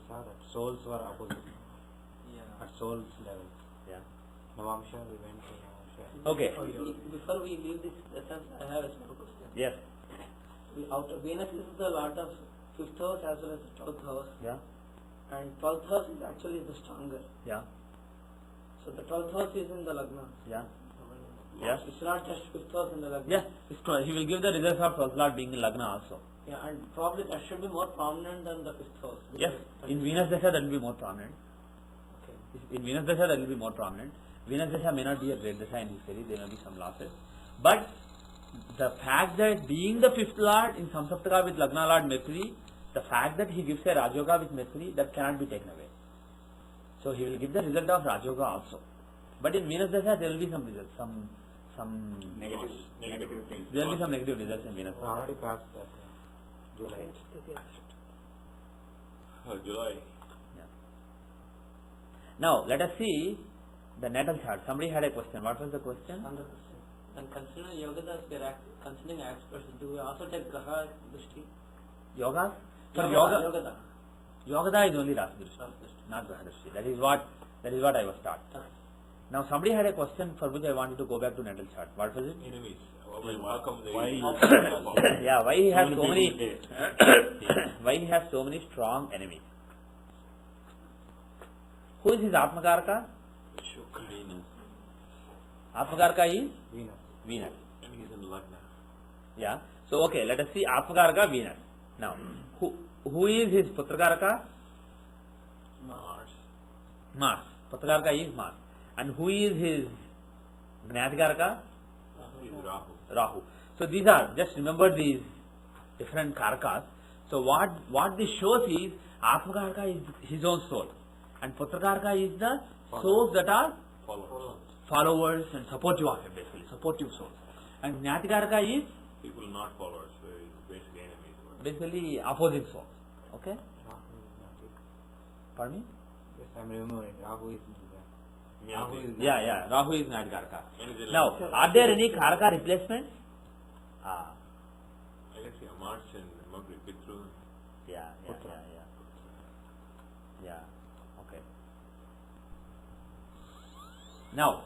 Speaker 2: saw that souls were opposite.
Speaker 10: Yeah.
Speaker 2: At souls level.
Speaker 1: Yeah.
Speaker 2: Navamsha, we went to Navamsha.
Speaker 1: Okay.
Speaker 9: Before we leave this lesson, I have a small question.
Speaker 1: Yes.
Speaker 9: Venus is the lord of 5th house as well as the 12th house.
Speaker 1: Yeah.
Speaker 9: And 12th house is actually the stronger.
Speaker 1: Yeah.
Speaker 9: So the 12th house is in the Lagna.
Speaker 1: Yeah. Yeah.
Speaker 9: It's not just 5th house in the Lagna.
Speaker 1: Yeah. He will give the results of 12th Lord being in Lagna also.
Speaker 9: Yeah, and probably that should be more prominent than the 5th house.
Speaker 1: Yes. In Venus Dasha that will be more prominent.
Speaker 9: Okay.
Speaker 1: In Venus Dasha that will be more prominent. Venus Dasha may not be a great Dasha in history. There may be some losses. But the fact that being the 5th Lord in Samsaptaka with Lagna Lord Mercury, the fact that he gives a Rajoga with Mercury, that cannot be taken away. So he will give the result of Rajoga also. But in Venus Dasha there will be some results, some some
Speaker 8: Negative things.
Speaker 1: there will be some negative results in Venus.
Speaker 2: I already passed that. July.
Speaker 3: July.
Speaker 1: Yeah. Now let us see the natal chart. Somebody had a question. What was the question?
Speaker 9: And considering Yogadas, we are considering experts. Do we also take Graha Drishti?
Speaker 1: Yoga? For
Speaker 9: Yogada.
Speaker 1: Yogada is only Rasa Drishti, not Graha Drishti. That is what I was taught. Now somebody had a question for which I wanted to go back to natal chart. What was it?
Speaker 3: Enemies. How come they...
Speaker 1: Yeah, why he has so many why he has so many strong enemies? Who is his Atmakaraka?
Speaker 3: Venus.
Speaker 1: Atmakaraka is
Speaker 2: Venus.
Speaker 1: Venus.
Speaker 3: And he's in Lagna.
Speaker 1: Yeah. So okay, let us see Atmakaraka Venus. Now, who is his Putrakaraka?
Speaker 3: Mars.
Speaker 1: Mars. Putrakaraka is Mars. And who is his Gnatikaraka?
Speaker 3: He's Rahu.
Speaker 1: Rahu. So these are, just remember these different karakas. So what this shows is Atmakaraka is his own soul, and Putrakaraka is the souls that are followers and supportive of him, basically supportive souls. And Gnatikaraka is
Speaker 3: People not followers, so he's basically enemies.
Speaker 1: basically opposing souls. Okay?
Speaker 2: Rahu is not.
Speaker 1: Pardon me?
Speaker 2: Yes, I'm remembering. Rahu is.
Speaker 1: Yeah. Rahu is Gnatikaraka.
Speaker 3: And he's in
Speaker 1: Now,
Speaker 3: Lagna.
Speaker 1: are there any Karaka replacements?
Speaker 3: I can see a Mars and Mercury, Pitru.
Speaker 1: Yeah. Okay. Now,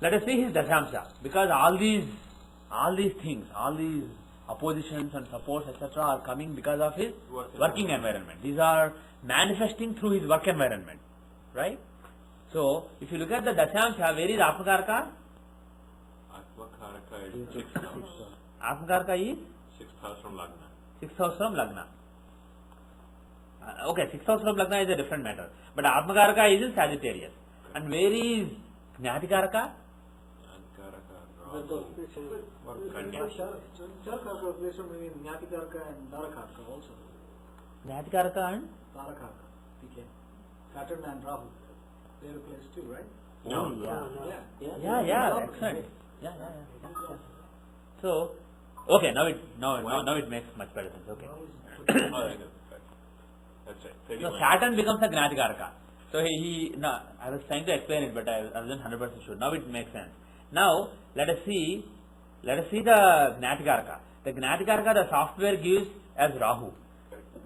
Speaker 1: let us see his Dashamsha, because all these things, all these oppositions and supports, etc., are coming because of his working environment. These are manifesting through his work environment, right? So, if you look at the Dashamsha, where is Atmakaraka?
Speaker 3: Atmakaraka is 6th house.
Speaker 1: Atmakaraka is
Speaker 3: 6th house from Lagna.
Speaker 1: 6th house from Lagna. Okay, 6th house from Lagna is a different matter. But Atmakaraka is in Sagittarius. And where is Gnatikaraka?
Speaker 3: Rahu. Kanya.
Speaker 5: Chara Karakas relation between Gnatikaraka and Darakaraka also.
Speaker 1: Gnatikaraka and?
Speaker 5: Darakaraka. PK. Saturn and Rahu. They are placed too, right?
Speaker 3: No.
Speaker 1: Yeah, excellent. Yeah. So, okay, now it makes much better sense. Okay.
Speaker 3: That's right.
Speaker 1: So
Speaker 3: 31.
Speaker 1: Saturn becomes a Gnatikaraka. So I was trying to explain it, but I wasn't 100% sure. Now it makes sense. Now let us see the Gnatikaraka. The Gnatikaraka, the software gives as Rahu,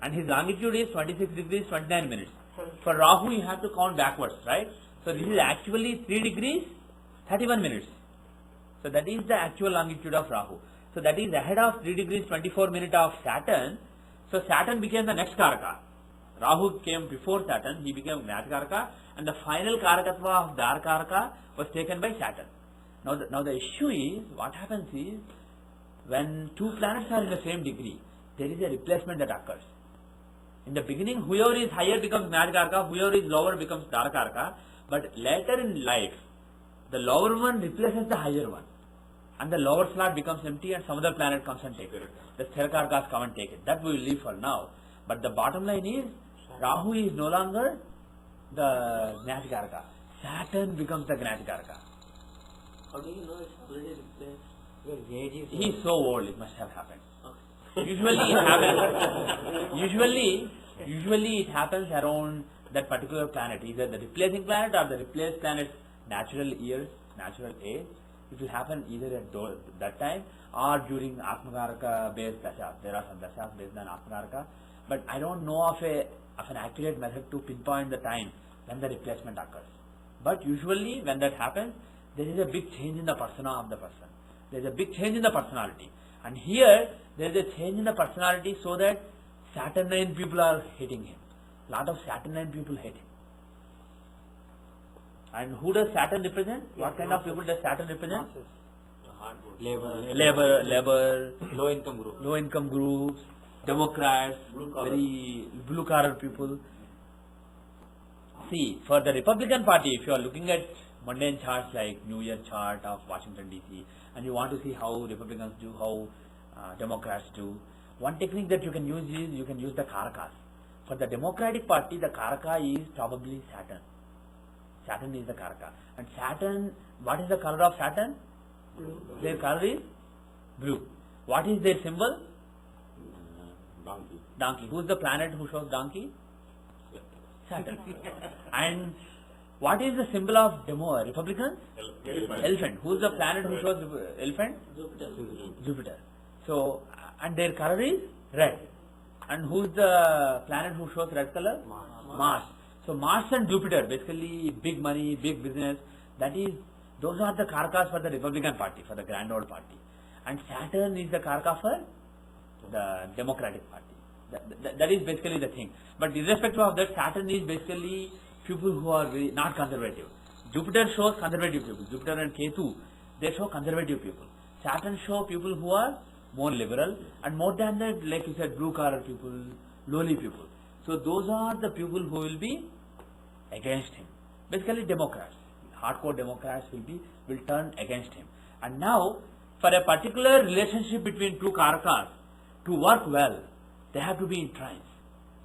Speaker 1: and his longitude is 26 degrees 29 minutes. For Rahu, you have to count backwards, right? So this is actually 3 degrees 31 minutes. So that is the actual longitude of Rahu. So that is ahead of 3 degrees 24 minutes of Saturn. So Saturn became the next Karaka. Rahu came before Saturn, he became Gnatikaraka, and the final Karakatva of Darakaraka was taken by Saturn. Now the issue is, what happens is, when two planets are in the same degree, there is a replacement that occurs. In the beginning, whoever is higher becomes Gnatikaraka, whoever is lower becomes Darakaraka, but later in life, the lower one replaces the higher one, and the lower slot becomes empty and some other planet comes and takes it. The Karakas come and take it. That we will leave for now. But the bottom line is, Rahu is no longer the Gnatikaraka. Saturn becomes the Gnatikaraka.
Speaker 9: How do you know it's already replaced?
Speaker 2: Your age is.
Speaker 1: He is so old, it must have happened. Usually it happens. Usually it happens around that particular planet, either the replacing planet or the replaced planet's natural years, natural age. It will happen either at that time or during Atmakaraka based Dasha. There are some Dashas based on Atmakaraka, but I don't know of an accurate method to pinpoint the time when the replacement occurs. But usually when that happens, there is a big change in the persona of the person. There is a big change in the personality. And here, there is a change in the personality so that Saturnine people are hating him. Lot of Saturnine people hate him. And who does Saturn represent? What kind of people does Saturn represent? Labor, low income groups, Democrats, very blue collar people. See, for the Republican Party, if you are looking at mundane charts like New Year chart of Washington DC, and you want to see how Republicans do, how Democrats do, one technique that you can use is you can use the Karakas. For the Democratic Party, the Karaka is probably Saturn. Saturn is the Karaka. And Saturn, what is the color of Saturn? Their color is blue. What is their symbol?
Speaker 3: Donkey.
Speaker 1: Donkey. Who is the planet who shows donkey? Saturn. And what is the symbol of Republicans? Elephant. Who is the planet who shows elephant? Jupiter. So, and their color is red. And who is the planet who shows red color? Mars. So Mars and Jupiter, basically big money, big business. Those are the Karakas for the Republican Party, for the Grand Old Party. And Saturn is the Karaka for the Democratic Party. That is basically the thing. But irrespective of that, Saturn is basically people who are not conservative. Jupiter shows conservative people. Jupiter and Ketu, they show conservative people. Saturn show people who are more liberal, and more than that, like you said, blue collar people, lowly people. So those are the people who will be against him. Basically Democrats, hardcore Democrats will turn against him. And now, for a particular relationship between two Karakas to work well, they have to be in trines.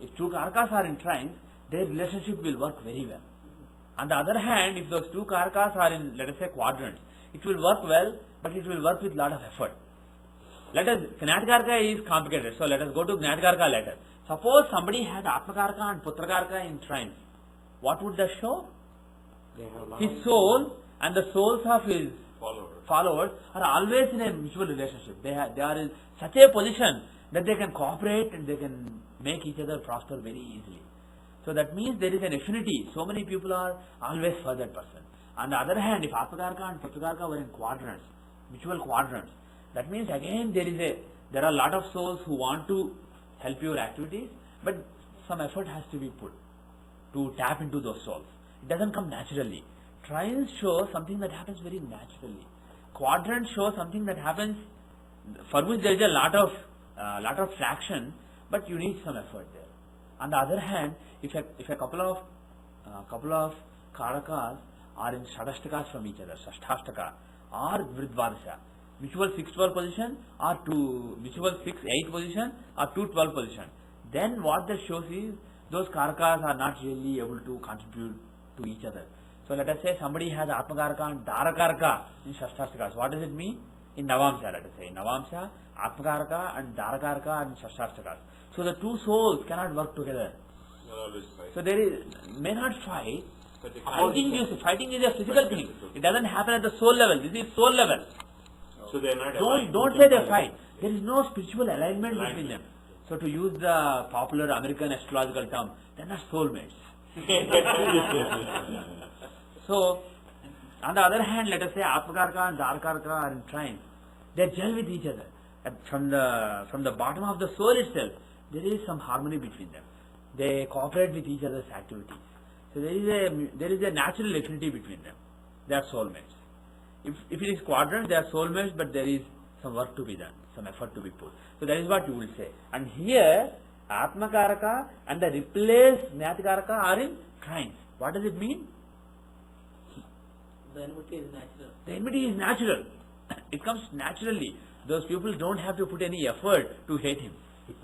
Speaker 1: If two Karakas are in trines, their relationship will work very well. On the other hand, if those two Karakas are in, let us say, quadrants, it will work well, but it will work with lot of effort. Gnatkaraka is complicated, so let us go to Gnatkaraka later. Suppose somebody has Atmakaraka and Putrakaraka in trines. What would that show? His soul and the souls of his followers are always in a mutual relationship. They are in such a position that they can cooperate and they can make each other prosper very easily. So that means there is an affinity. So many people are always for that person. On the other hand, if Atmakaraka and Putrakaraka were in quadrants, mutual quadrants, that means again there are a lot of souls who want to help your activities, but some effort has to be put to tap into those souls. It doesn't come naturally. Trines show something that happens very naturally. Quadrants show something that happens for which there is a lot of traction, but you need some effort there. On the other hand, if a couple of Karakas are in Shadashtakas from each other, Shastashtaka or Vridvadasha, mutual 6-12 position or mutual 6-8 position or 2-12 position, then what that shows is those Karakas are not really able to contribute to each other. So let us say somebody has Atmakaraka and Dharakaraka in Shashtastakas. What does it mean? In Navamsha, let us say. In Navamsha, Atmakaraka and Dharakaraka are in Shashtastakas. So the two souls cannot work together. So may not fight. Fighting is a physical thing. It doesn't happen at the soul level. This is soul level.
Speaker 3: So they are not
Speaker 1: Don't say they fight. There is no spiritual alignment between them. So to use the popular American astrological term, they are not soulmates. So, on the other hand, let us say Atmakaraka and Dharakaraka are in trines. They gel with each other. And from the bottom of the soul itself, there is some harmony between them. They cooperate with each other's activities. So there is a natural affinity between them. They are soulmates. If it is quadrant, they are soulmates, but there is some work to be done, some effort to be put. So that is what you will say. And here, Atmakaraka and the replaced Gnatkaraka are in trines. What does it mean?
Speaker 9: The enmity is natural.
Speaker 1: The enmity is natural. It comes naturally. Those people don't have to put any effort to hate him.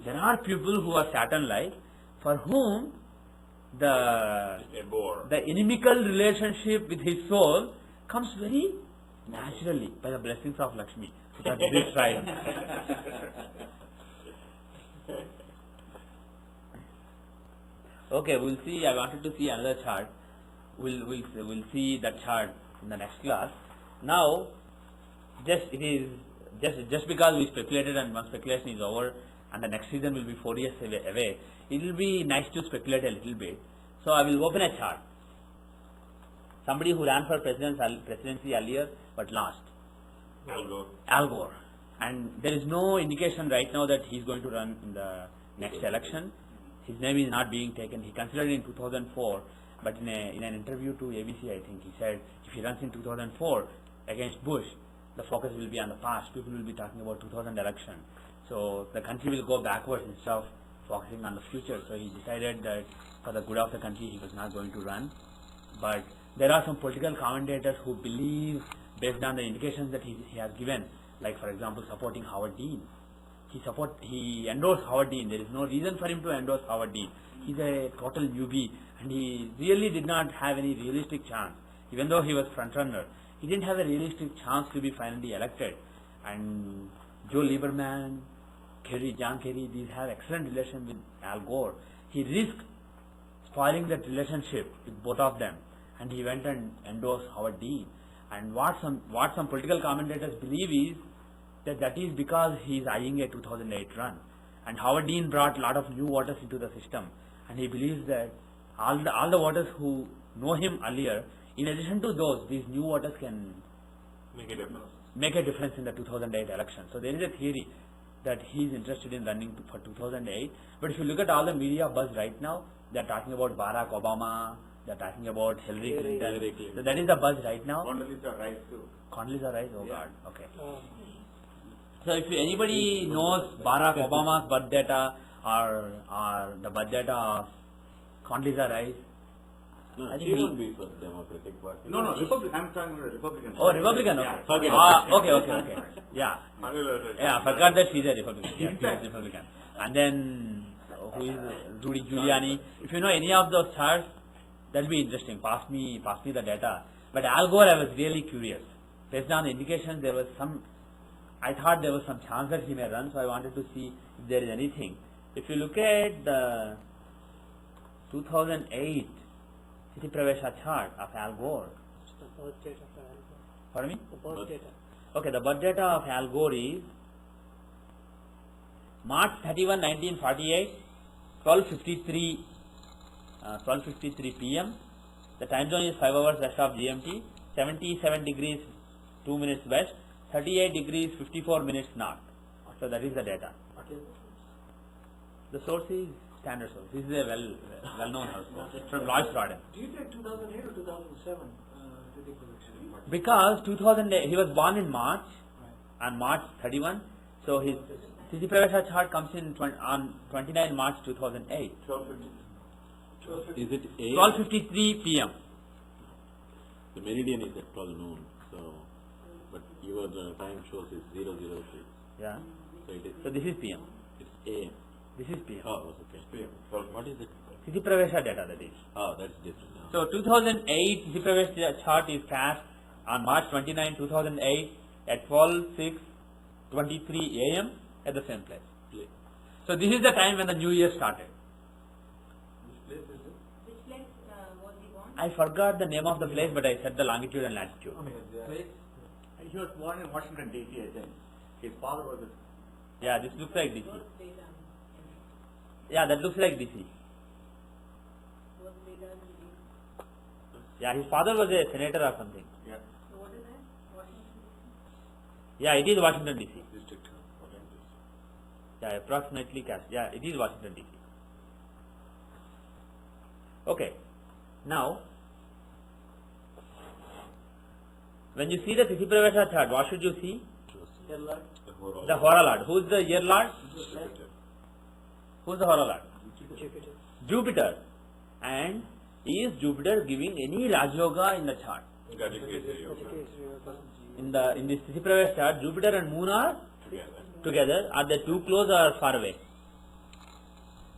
Speaker 1: There are people who are Saturn-like, for whom the inimical relationship with his soul comes very naturally by the blessings of Lakshmi. That this right. Okay, we'll see. I wanted to see another chart. We'll see that chart in the next class. Now, just because we speculated and one speculation is over and the next season will be 4 years away, it will be nice to speculate a little bit. So I will open a chart. Somebody who ran for presidency earlier but lost. Al Gore. And there is no indication right now that he is going to run in the next election. His name is not being taken. He considered it in 2004, but in an interview to ABC, I think he said if he runs in 2004 against Bush, the focus will be on the past. People will be talking about 2000 election. So the country will go backwards instead of focusing on the future. So he decided that for the good of the country, he was not going to run. But there are some political commentators who believe, based on the indications that he has given, like for example supporting Howard Dean. He endorsed Howard Dean. There is no reason for him to endorse Howard Dean. He's a total newbie and he really did not have any realistic chance. Even though he was front runner, he didn't have a realistic chance to be finally elected. And Joe Lieberman, John Kerry, these have excellent relation with Al Gore. He risked spoiling that relationship with both of them, and he went and endorsed Howard Dean. And what some political commentators believe is that is because he is eyeing a 2008 run, and Howard Dean brought a lot of new voters into the system, and he believes that all the voters who know him earlier, in addition to those, these new voters can make a difference in the 2008 election. So there is a theory that he is interested in running for 2008. But if you look at all the media buzz right now, they are talking about Barack Obama, they are talking about Hillary Clinton. So that is the buzz right now.
Speaker 8: Condoleezza Rice too.
Speaker 1: Condoleezza Rice, oh God, okay. So if anybody knows Barack Obama's birth data or the birth data of Condoleezza Rice,
Speaker 8: No,
Speaker 1: I think
Speaker 8: she won't be for Democratic Party. No, Republican. I'm talking about Republican.
Speaker 1: Oh, Republican, okay.
Speaker 8: Yeah,
Speaker 1: Okay. Yeah. Yeah, I forgot that she's a Republican. Yeah, she's a Republican. And then, who is Rudy Giuliani? If you know any of those charts, that'll be interesting. Pass me the data. But Al Gore, I was really curious. Based on the indications, I thought there was some chance that he may run, so I wanted to see if there is anything. If you look at the 2008 City Pravesha chart of Al Gore.
Speaker 4: The birth date of Al Gore.
Speaker 1: Pardon me?
Speaker 4: The birth data.
Speaker 1: Okay, the birth data of Al Gore is March 31, 1948, 12:53 p.m. The time zone is 5 hours west of GMT, 77 degrees 2 minutes west, 38 degrees 54 minutes north. So that is the data. The source is standard source. This is a well-known horoscope from Lloyd's Rodden.
Speaker 5: Do you take 2008 or 2007 Vedic prediction?
Speaker 1: Because 2008, he was born in March, on March 31, so his Tithi Pravesha chart comes in on 29 March 2008.
Speaker 3: 12:50. Is it
Speaker 1: 12:53 p.m.
Speaker 3: The meridian is at 12 noon, so, but your time shows is 003.
Speaker 1: Yeah.
Speaker 3: So it is.
Speaker 1: So this is PM.
Speaker 3: It's AM.
Speaker 1: This is PM.
Speaker 3: Oh, okay. PM. So what is it?
Speaker 1: Tithi Pravesha data, that is.
Speaker 3: Oh, that's different now.
Speaker 1: So 2008 Tithi Pravesha chart is cast on March 29, 2008 at 12:23 a.m. at the same place. So this is the time when the new year started.
Speaker 7: Which place was he born?
Speaker 1: I forgot the name of the place, but I said the longitude and latitude.
Speaker 8: He was born in Washington D.C. I think. His father was a...
Speaker 1: Yeah, this looks like DC.
Speaker 7: Birth date and
Speaker 1: Yeah, that looks like DC.
Speaker 7: birth date and
Speaker 1: Yeah, his father was a senator or something.
Speaker 8: Yeah.
Speaker 7: so what is that? Washington DC?
Speaker 1: Yeah, it is Washington DC.
Speaker 3: District.
Speaker 1: Yeah, approximately cast. Yeah, it is Washington DC. Okay. Now, when you see the Tithi Pravesha chart, what should you see? The Hora Lord. Who is the year Lord? Who is the Hora Lord?
Speaker 4: Jupiter.
Speaker 1: Jupiter. And is Jupiter giving any Raj Yoga in the chart?
Speaker 3: Gajakesari yoga.
Speaker 1: In this Tithi Pravesha chart, Jupiter and Moon are together. Are they too close or far away?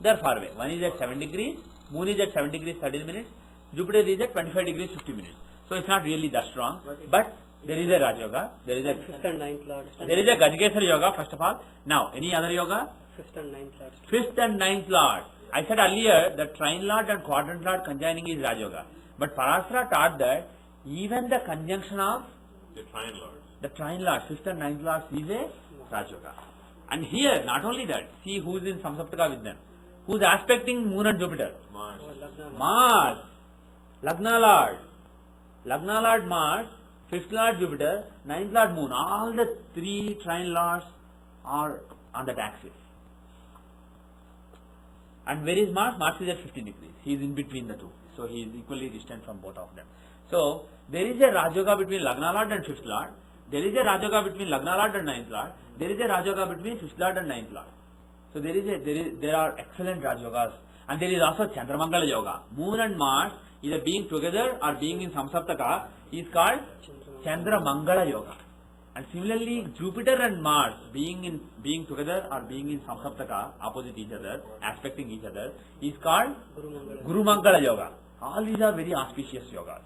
Speaker 1: They are far away. One is at 7 degrees, Moon is at 7 degrees 13 minutes, Jupiter is at 25 degrees 50 minutes. So it's not really that strong, but there is a Raj Yoga, there is a
Speaker 4: 5th and 9th Lord.
Speaker 1: there is a Gajakesari Yoga first of all. Now, any other yoga?
Speaker 4: 5th and 9th Lord.
Speaker 1: 5th and 9th Lord. I said earlier that Trine Lord and Quadrant Lord conjoining is Raj Yoga. But Parasara taught that even the conjunction of
Speaker 3: The Trine Lord.
Speaker 1: the Trine Lord, 5th and 9th Lord is a Raj Yoga. And here, not only that, see who is in Samsaptaka with them. Who is aspecting Moon and Jupiter?
Speaker 3: Mars.
Speaker 1: Mars. Lagna Lord. Lagna Lord Mars, 5th Lord Jupiter, 9th Lord Moon. All the three Trine Lords are on that axis. And where is Mars? Mars is at 15 degrees. He is in between the two. So he is equally distant from both of them. So there is a Raj Yoga between Lagna Lord and 5th Lord. There is a Raj Yoga between Lagna Lord and 9th Lord. There is a Raj Yoga between 5th Lord and 9th Lord. So there are excellent Raj Yogas. And there is also Chandramangala Yoga. Moon and Mars, either being together or being in Samsaptaka, is called Chandramangala Yoga. And similarly, Jupiter and Mars being together or being in Samsaptaka, opposite each other, aspecting each other, is called Guru Mangala Yoga. All these are very auspicious yogas.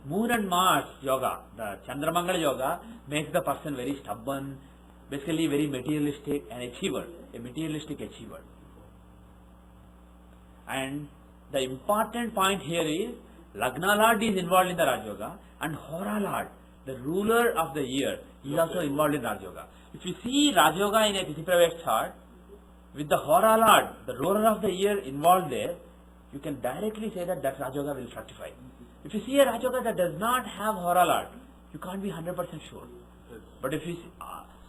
Speaker 1: Moon and Mars yoga, the Chandramangala yoga, makes the person very stubborn, basically very materialistic, an achiever, a materialistic achiever. And the important point here is Lagna Lord is involved in the Raj Yoga, and Hora Lord, the ruler of the year, is also involved in Raj Yoga. If you see Raj Yoga in a Tithi Pravesh chart, with the Hora Lord, the ruler of the year involved there, you can directly say that Raj Yoga will fructify. If you see a Raj Yoga that does not have Hora Lord, you can't be 100% sure. But if you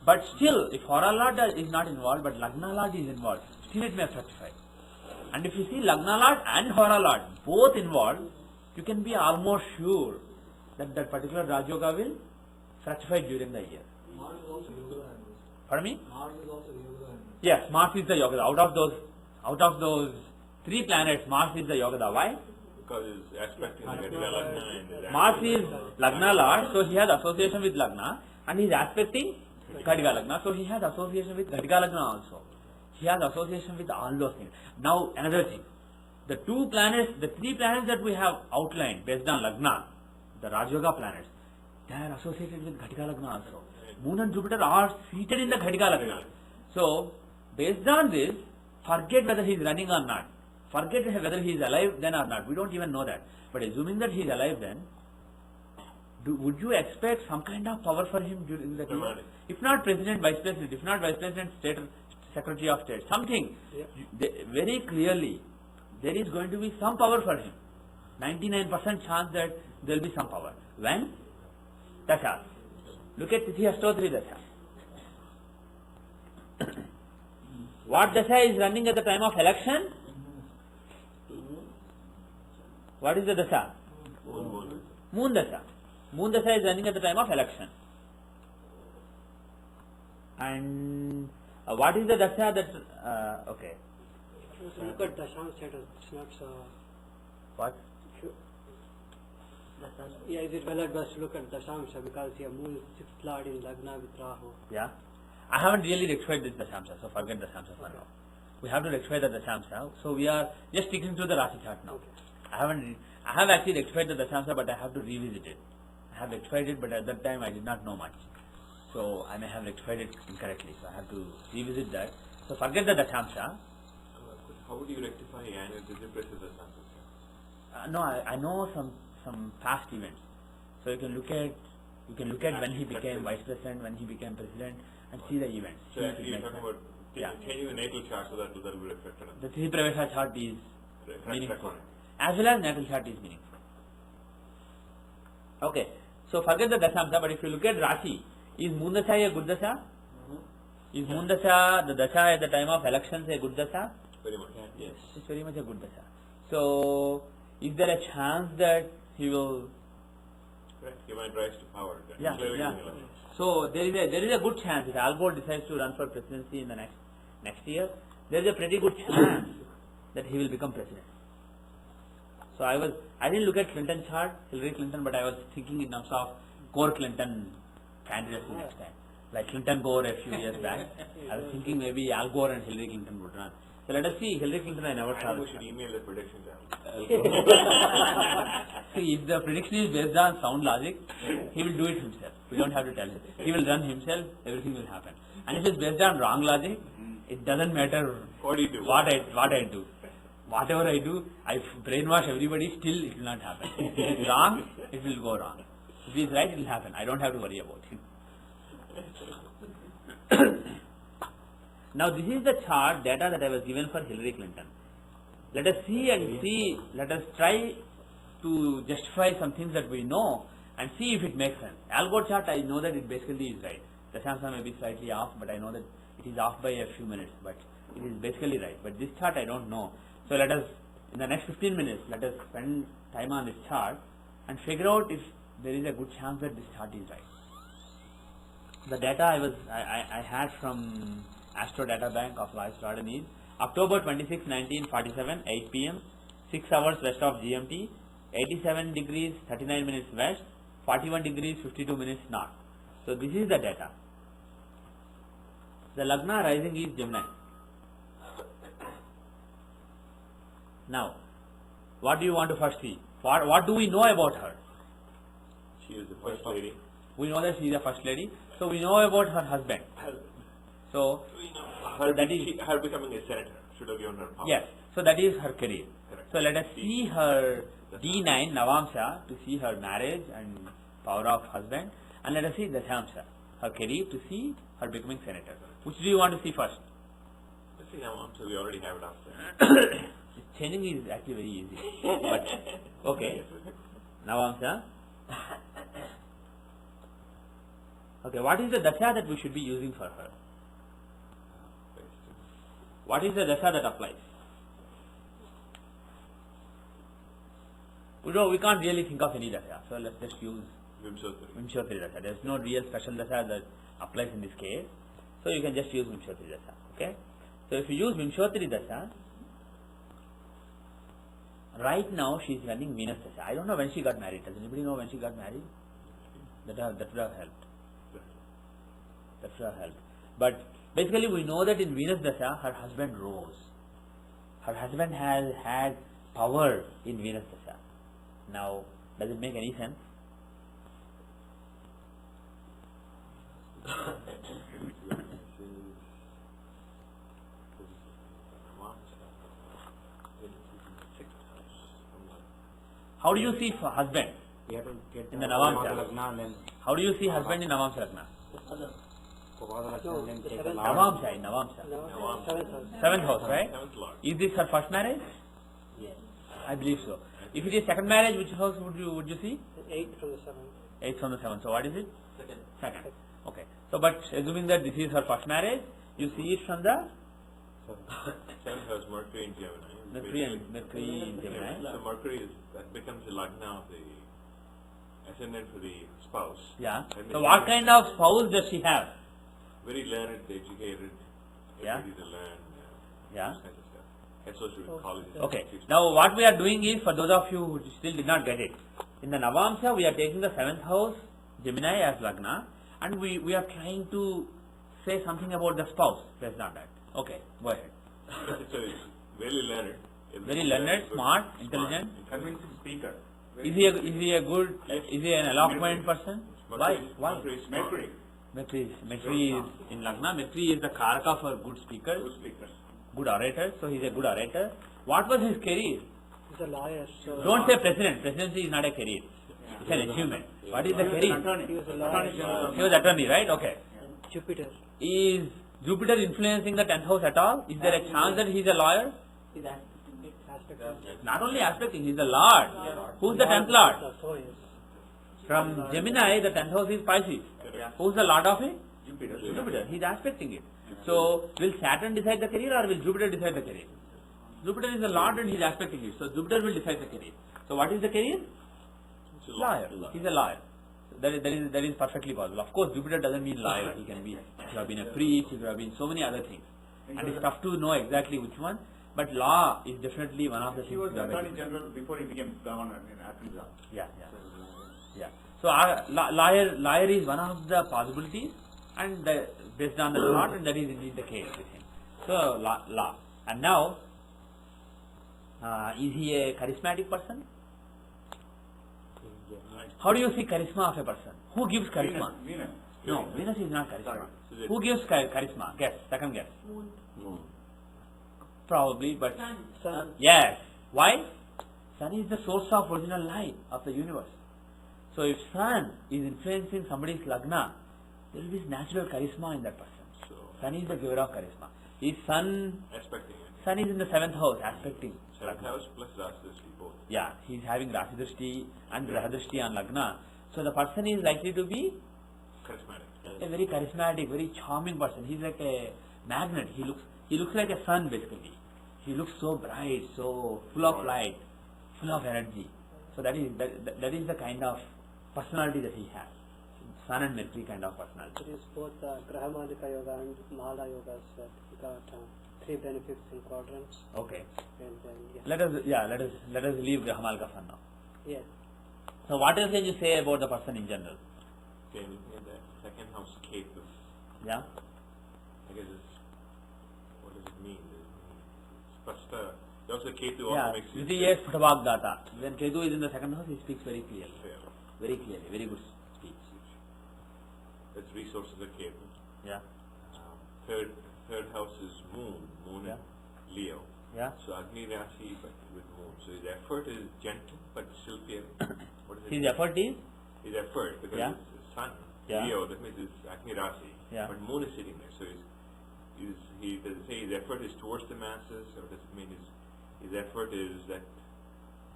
Speaker 1: but still, if Hora Lord is not involved, but Lagna Lord is involved, still it may fructify. And if you see Lagna Lord and Hora Lord both involved, you can be almost sure that that particular Raj Yoga will fructify during the year.
Speaker 5: Mars is also yoga.
Speaker 1: Pardon me?
Speaker 5: Mars is also yoga.
Speaker 1: Yes, Mars is the yoga. Out of those 3 planets, Mars is the yoga. Why?
Speaker 3: Because it's aspecting the Lagna and
Speaker 1: Mars is Lagna Lord, so he has association with Lagna, and he is aspecting Ghatiga Lagna, so he has association with Ghatiga Lagna also. He has association with all those things. Now another thing, the 3 planets that we have outlined based on Lagna, the Raj Yoga planets, they are associated with Ghatiga Lagna also. Moon and Jupiter are seated in the Ghatiga Lagna. So based on this, forget whether he is running or not. Forget whether he is alive then or not. We don't even know that. But assuming that he is alive then, would you expect some kind of power for him during the year? If not President, Vice President, if not Vice President, State Secretary of State, something, very clearly, there is going to be some power for him. 99% chance that there will be some power. When? Dasha. Look at Tithi Astotri Dasha. What Dasha is running at the time of election? What is the Dasha? Moon Dasha. Moon Dasha is running at the time of election. And what is the Dasha that, okay.
Speaker 4: So look at Dasham status, it's not
Speaker 1: What?
Speaker 4: yeah, is it well advised to look at Dashamsha because your moon is 6th lord in Lagna with Rahu?
Speaker 1: Yeah. I haven't really rectified this Dashamsha, so forget Dashamsha for now. We have to rectify the Dashamsha, so we are just sticking to the Rasi chart now.
Speaker 4: Okay.
Speaker 1: I have actually rectified the Dashamsha, but I have to revisit it. I have rectified it, but at that time I did not know much. So I may have rectified it incorrectly, so I have to revisit that. So forget the Dashamsha.
Speaker 3: How would you rectify annual Divisional Dashamsha?
Speaker 1: No, I know some past events. So you can look at when he became vice president, when he became president, and see the events.
Speaker 3: So actually you're talking about changing the natal chart so that will be reflected on
Speaker 1: the Tithi Pravesha chart is meaningful, as well as natal chart is meaningful. Okay, so forget the Dashamsha, but if you look at Rashi, is Moon Dasha a good Dasha? Is Moon Dasha, the Dasha at the time of elections, a good Dasha?
Speaker 3: very much.
Speaker 1: Yes, it's very much a good Dasha. So, is there a chance that he will?
Speaker 3: Correct. He might rise to power.
Speaker 1: Yeah. So there is a good chance if Al Gore decides to run for presidency in the next year. There is a pretty good chance that he will become president. So I didn't look at Clinton chart, Hillary Clinton, but I was thinking in terms of Gore Clinton candidacy next time, like Clinton Gore a few years back. I was thinking maybe Al Gore and Hillary Clinton would run. So let us see. Hillary Clinton I never saw.
Speaker 3: We should email the prediction down.
Speaker 1: See, if the prediction is based on sound logic, he will do it himself. We don't have to tell him. He will run himself, everything will happen. And if it's based on wrong logic, it doesn't matter
Speaker 3: What do you do?
Speaker 1: what I do. Whatever I do, I brainwash everybody, still it will not happen. If it is wrong, it will go wrong. If it is right, it will happen. I don't have to worry about it. Now this is the chart data that I was given for Hillary Clinton. Let us let us try to justify some things that we know and see if it makes sense. Al Gore chart, I know that it basically is right. The Dashamsha may be slightly off, but I know that it is off by a few minutes, but it is basically right. But this chart I don't know. So let us, in the next 15 minutes, let us spend time on this chart and figure out if there is a good chance that this chart is right. The data I had from Astro Data Bank of Live Jordan is October 26, 1947, 8 p.m., 6 hours west of GMT, 87 degrees 39 minutes west, 41 degrees 52 minutes north. So this is the data. The Lagna rising is Gemini. Now, what do you want to first see? What do we know about her?
Speaker 3: She is the first lady.
Speaker 1: We know that she is the first lady. So we know about her husband. So
Speaker 3: We know her becoming a senator should have given her power.
Speaker 1: yes. So that is her career.
Speaker 3: Correct.
Speaker 1: So let us see her D9 Navamsa to see her marriage and power of husband, and let us see Dashamsa, her career, to see her becoming senator. Which do you want to see first?
Speaker 3: Let's see now, so we already have it after.
Speaker 1: Changing is actually very easy. But okay. Navamsa. Okay, what is the dasha that we should be using for her? What is the dasha that applies? We can't really think of any dasha, so let's just use Vimshottari dasha. There is no real special dasha that applies in this case, so you can just use Vimshottari dasha. Okay, so if you use Vimshottari dasha, right now she is running Venus dasha. I don't know when she got married. Does anybody know when she got married? That would have helped. That would have helped. But basically, we know that in Venus dasha, her husband rose. Her husband has had power in Venus dasha. Now, does it make any sense? How do you see husband
Speaker 2: We have to get
Speaker 1: in the Navamsa?
Speaker 2: Lagna and then
Speaker 1: How do you see husband in Navamsa Lagna?
Speaker 2: Lagna and then take the
Speaker 1: Navamsa, in Navamsa.
Speaker 4: No, seventh house.
Speaker 1: Seventh house, right?
Speaker 3: Seventh lord.
Speaker 1: Is this her first marriage?
Speaker 2: Yes.
Speaker 1: I believe so. If it is second marriage, which house would you see?
Speaker 4: 8 from the 7th.
Speaker 1: 8th from the 7th. So what is it? Second. Okay. So but assuming that this is her first marriage, you see it from the
Speaker 3: Seventh house, Mercury in Gemini.
Speaker 1: Mercury in Gemini.
Speaker 3: So Mercury that becomes the Lagna of the ascendant for the spouse.
Speaker 1: Yeah.
Speaker 3: And
Speaker 1: So
Speaker 3: then
Speaker 1: what kind of spouse does she have?
Speaker 3: very learned, educated,
Speaker 1: Yeah.
Speaker 3: ability to learn,
Speaker 1: Yeah.
Speaker 3: this kind of stuff. Associated with colleges.
Speaker 1: Okay. Now what we are doing is, for those of you who still did not get it, in the Navamsa we are taking the 7th house, Gemini, as Lagna, and we are trying to say something about the spouse based on that. Okay, go ahead.
Speaker 3: So it's very learned.
Speaker 1: Very learned, smart, intelligent.
Speaker 8: Convincing speaker.
Speaker 1: Is he a good? Is he an eloquent person? Why? Why?
Speaker 8: Mercury.
Speaker 1: Mercury is in Lagna. Mercury is the Karaka for good speaker,
Speaker 8: Good speaker.
Speaker 1: good orator. So he is a good orator. What was his career?
Speaker 4: He's a lawyer. So
Speaker 1: Don't say president. Presidency is not a career. It's an achievement. What is the career?
Speaker 4: he was a lawyer.
Speaker 1: He was attorney, right? Okay.
Speaker 4: Jupiter.
Speaker 1: Is Jupiter influencing the 10th house at all? Is there a chance that he is a lawyer?
Speaker 9: Is aspect
Speaker 1: Not only aspecting, he is the Lord. Who's the 10th Lord?
Speaker 4: So yes.
Speaker 1: From Gemini, the 10th house is Pisces. Who's the Lord of it?
Speaker 8: Jupiter.
Speaker 1: Jupiter. He is aspecting it. So, will Saturn decide the career or will Jupiter decide the career? Jupiter is the Lord and he is aspecting it. So, Jupiter will decide the career. So, what is the career? Lawyer. He is a lawyer. So that is perfectly possible. Of course, Jupiter doesn't mean lawyer. He can be, he could have been a priest, he could have been so many other things. And it's tough to know exactly which one. But law is definitely one of the
Speaker 8: He
Speaker 1: things.
Speaker 8: was
Speaker 1: that
Speaker 8: Attorney
Speaker 1: are-
Speaker 8: General before he became governor in Athens.
Speaker 1: Yeah. So our lawyer is one of the possibilities, and based on the thought, and that is indeed the case with him. So law. And now, is he a charismatic person? How do you see charisma of a person? Who gives charisma?
Speaker 8: Venus.
Speaker 1: No, Venus is not charisma.
Speaker 3: Sorry.
Speaker 1: Who gives charisma? Guess. Second guess. Probably, but
Speaker 4: Sun.
Speaker 1: yes. Why? Sun is the source of original light of the universe. So if Sun is influencing somebody's Lagna, there will be natural charisma in that person.
Speaker 3: So,
Speaker 1: Sun is the giver of charisma. Is Sun
Speaker 3: aspecting it.
Speaker 1: Sun is in the 7th house, aspecting
Speaker 3: Seventh
Speaker 1: Lagna.
Speaker 3: house plus Rasidrishti both.
Speaker 1: Yeah, he is having Rasidrishti and Grahadrishti on Lagna. So the person is likely to be
Speaker 3: Charismatic.
Speaker 1: a very charismatic, very charming person. He's like a magnet. He looks like a sun basically. He looks so bright, so full of light, full of energy. So that is the kind of personality that he has. Sun and Mercury kind of personality.
Speaker 4: It is both Graha Malika Yoga and Mahala Yogas that got 3 benefits in quadrants.
Speaker 1: Okay.
Speaker 4: And then,
Speaker 1: Let us leave Grahamalka for now.
Speaker 4: yes.
Speaker 1: So what else can you say about the person in general?
Speaker 3: Okay, in the second house, Ketu.
Speaker 1: Yeah.
Speaker 3: I guess what does it mean? First, also Ketu
Speaker 1: Yeah.
Speaker 3: also makes
Speaker 1: Dvitiya Sphatabhagdata. When Ketu is in the second house, he speaks very clearly. very clearly, very good speech.
Speaker 3: Its resources are capable.
Speaker 1: Yeah,
Speaker 3: Third house is Moon. Moon
Speaker 1: Yeah.
Speaker 3: in Leo.
Speaker 1: yeah.
Speaker 3: So Agni Rashi but with Moon. So his effort is gentle but still fiery. What is
Speaker 1: His effort is,
Speaker 3: His effort, because
Speaker 1: Yeah.
Speaker 3: his Sun,
Speaker 1: Yeah.
Speaker 3: Leo, that means it's Agni Rashi.
Speaker 1: Yeah.
Speaker 3: But Moon is sitting there. So he does it say his effort is towards the masses, or does it mean his effort is that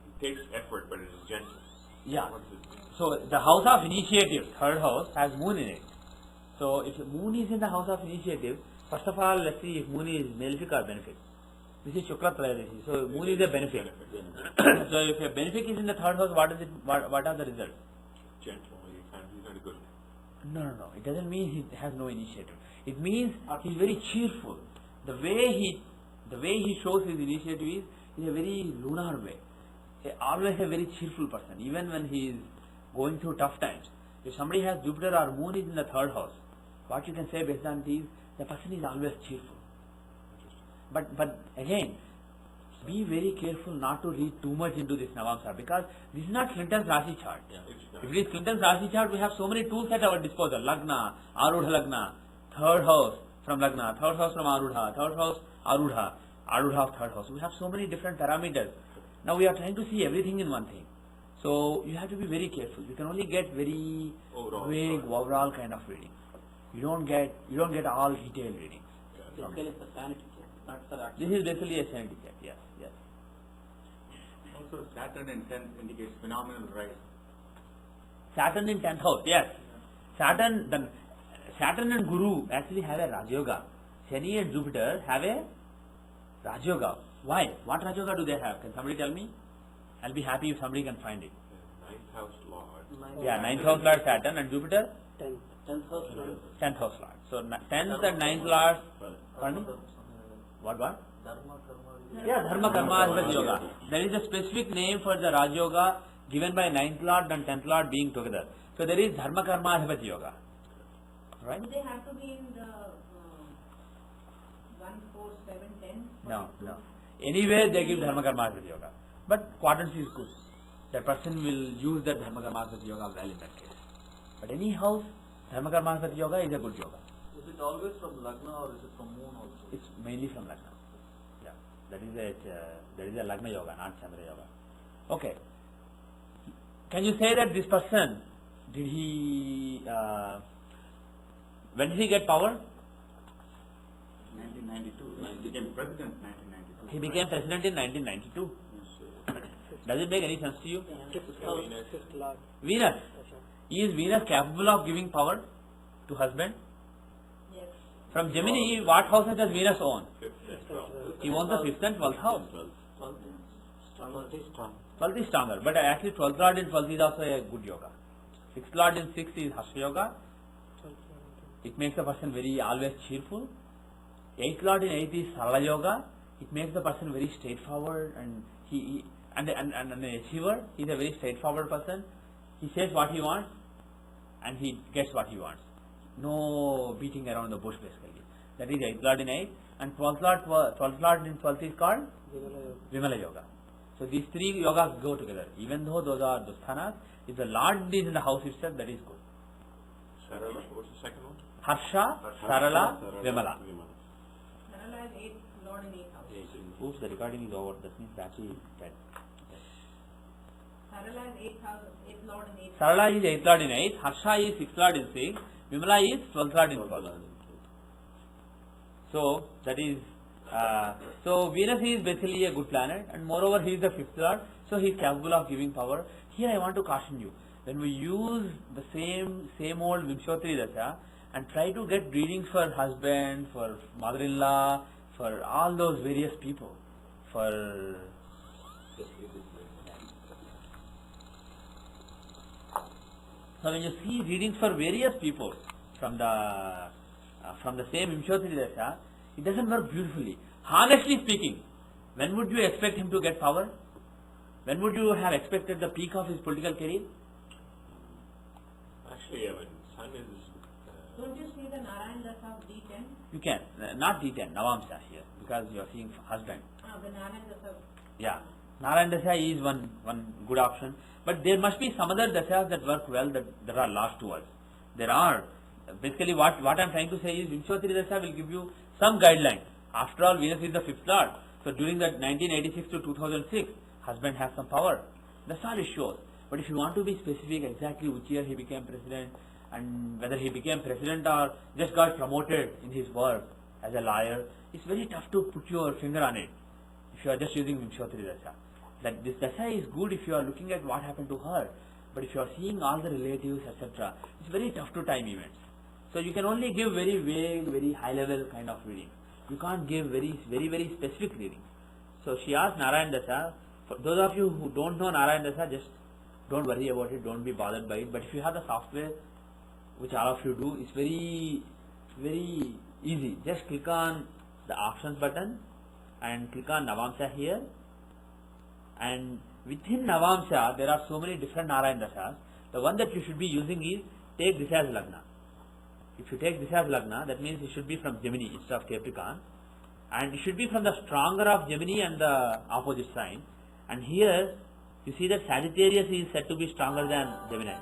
Speaker 3: he takes effort but it is gentle?
Speaker 1: yeah.
Speaker 3: What does it mean?
Speaker 1: So the house of initiative, third house, has Moon in it. So if Moon is in the house of initiative, first of all, let's see if Moon is malefic or benefic. This is Shukla Trayadasi. So Moon is a benefic. So if a benefic is in the third house, what are the results?
Speaker 3: Gentle. He's not good.
Speaker 1: No. It doesn't mean he has no initiative. It means he's very cheerful. The way he shows his initiative is in a very lunar way. Always a very cheerful person, even when he is going through tough times. If somebody has Jupiter or Moon is in the third house, what you can say based on these, the person is always cheerful. But again, be very careful not to read too much into this Navamsa, because this is not Clinton's Rashi chart. If it is Clinton's Rashi chart, we have so many tools at our disposal. Lagna, Arudha Lagna, third house from Lagna, third house from Arudha, third house Arudha, Arudha of third house. We have so many different parameters. Now we are trying to see everything in one thing. So you have to be very careful. You can only get very vague, overall kind of reading. You don't get all detailed readings.
Speaker 9: Basically, it's a sanity check, not for action.
Speaker 1: This is basically a sanity check. Yes.
Speaker 8: Also, Saturn in 10th indicates phenomenal rise.
Speaker 1: Saturn in 10th house. Yes. Saturn and Guru actually have a Rajyoga. Shani and Jupiter have a Rajyoga. Why? What Rajyoga do they have? Can somebody tell me? I'll be happy if somebody can find it.
Speaker 3: Ninth house Lord.
Speaker 1: Yeah, 9th house Lord Saturn and Jupiter?
Speaker 9: 10th house.
Speaker 1: 10th house Lord. So 10th and 9th Lord. Pardon me? What?
Speaker 9: Dharma, karma.
Speaker 1: Yeah, Dharma Karma Adhivati Yoga. There is a specific name for the Raj Yoga given by 9th Lord and 10th Lord being together. So there is Dharma Karma Adhivati Yoga. Right?
Speaker 7: Do they have to be in the 1, 4, 7, 10?
Speaker 1: No. Anyway, they give Dharma Karma Adhivati Yoga. But quadrant is good. That person will use that Dharma Karma Adhivati Yoga well in that case. But any house, Dharma Karma Adhivati Yoga is a good yoga.
Speaker 9: Is it always from Lagna or is it from Moon also?
Speaker 1: It's mainly from Lagna. Yeah, there is a Lagna yoga, not Chandra yoga. Okay. Can you say that this person, when did he get power?
Speaker 8: 1992. He became president in 1992.
Speaker 1: He became president in 1992. Does it make any sense to you?
Speaker 4: Fifth Lord.
Speaker 1: Venus. Is Venus capable of giving power to husband?
Speaker 7: Yes.
Speaker 1: From Gemini, what houses does Venus own? He owns the 5th and 12th house.
Speaker 2: 12th is strong.
Speaker 1: 12th is stronger, but actually 12th Lord in 12th is also a good yoga. 6th Lord in 6th is Harsha yoga. It makes the person very always cheerful. 8th Lord in 8th is Sarala yoga. It makes the person very straightforward and an achiever. He is a very straightforward person. He says what he wants and he gets what he wants. No beating around the bush basically. That is 8th Lord in 8th. And 12th Lord in 12th is called Vimala yoga. So these three yogas go together. Even though those are dusthanas, if the Lord is in the house itself, that is good.
Speaker 3: Sarala, what's the second one?
Speaker 1: Harsha, Sarala, Vimala.
Speaker 7: Sarala is 8th Lord in 8th house.
Speaker 1: Oops, the recording is over. That means battery is dead.
Speaker 7: Sarala is 8th Lord in 8th house.
Speaker 1: Sarala is 8th Lord in 8th. Harsha is 6th Lord in 6th. Vimala is 12th Lord in 12th. So that is so Venus is basically a good planet, and moreover he is the 5th Lord, so he is capable of giving power. Here I want to caution you, when we use the same old Vimshotri Dasa and try to get readings for husband, for mother-in-law, for all those various people, for so when you see readings for various people from the same Vimshotri Dasa, it doesn't work beautifully. Honestly speaking, when would you expect him to get power? When would you have expected the peak of his political career?
Speaker 3: Actually, when Sun is...
Speaker 7: Don't you see the Narayan Dasa of D10?
Speaker 1: You can, not D10, Navamsa here, because you are seeing husband.
Speaker 7: The Narayan Dasa.
Speaker 1: Yeah. Narayana Dasa is one good option, but there must be some other dasas that work well that are lost to us. There are. Basically what I am trying to say is Vimshottari Dasa will give you some guidelines. After all, Venus is the 5th lord. So during that 1986 to 2006, husband has some power. That's all it shows. But if you want to be specific exactly which year he became president and whether he became president or just got promoted in his work as a lawyer, it's very tough to put your finger on it if you are just using Vimshottari Dasa. That this Dasa is good if you are looking at what happened to her, but if you are seeing all the relatives, etc., it's very tough to time events. So you can only give very vague, very high level kind of reading. You can't give very specific reading. So she asked Narayana Dasa. For those of you who don't know Narayana Dasa, just don't worry about it, don't be bothered by it. But if you have the software, which all of you do, it's very easy. Just click on the options button and click on Navamsha here. And within Navamsha, there are so many different Narayana Dasas. The one that you should be using is take this as Lagna. If you take this as Lagna, that means it should be from Gemini instead of Capricorn. And it should be from the stronger of Gemini and the opposite sign. And here, you see that Sagittarius is said to be stronger than Gemini.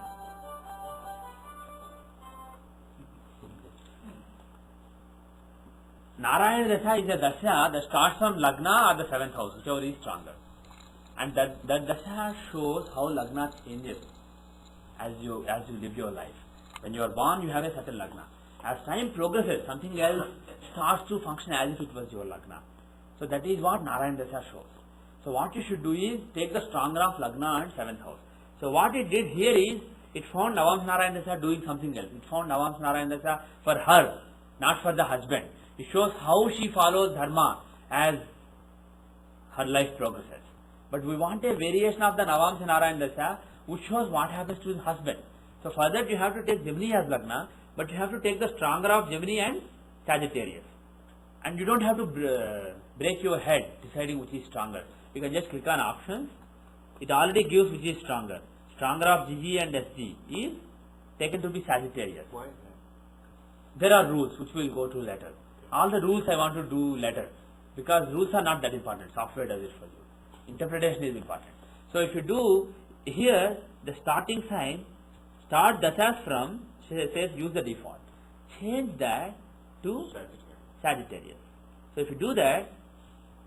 Speaker 1: Narayana Dasa is a Dasa that starts from Lagna or the 7th house, whichever is stronger. And that Dasa shows how Lagna changes as you live your life. When you are born, you have a certain Lagna. As time progresses, something else starts to function as if it was your Lagna. So that is what Narayana Dasa shows. So what you should do is take the stronger of Lagna and 7th house. So what it did here is, it found Navamsa Narayana Dasa doing something else. It found Navamsa Narayana Dasa for her, not for the husband. It shows how she follows Dharma as her life progresses. But we want a variation of the Navamsa Narayana Dasa which shows what happens to his husband. So for that you have to take Gemini as Lagna, but you have to take the stronger of Gemini and Sagittarius. And you don't have to break your head deciding which is stronger. You can just click on options. It already gives which is stronger. Stronger of GG and SG is taken to be Sagittarius.
Speaker 3: Why is that?
Speaker 1: There are rules which we will go to later. All the rules I want to do later, because rules are not that important. Software does it for you. Interpretation is important. So if you do here, the starting sign, start dasas from, says use the default. Change that to Sagittarius. So if you do that,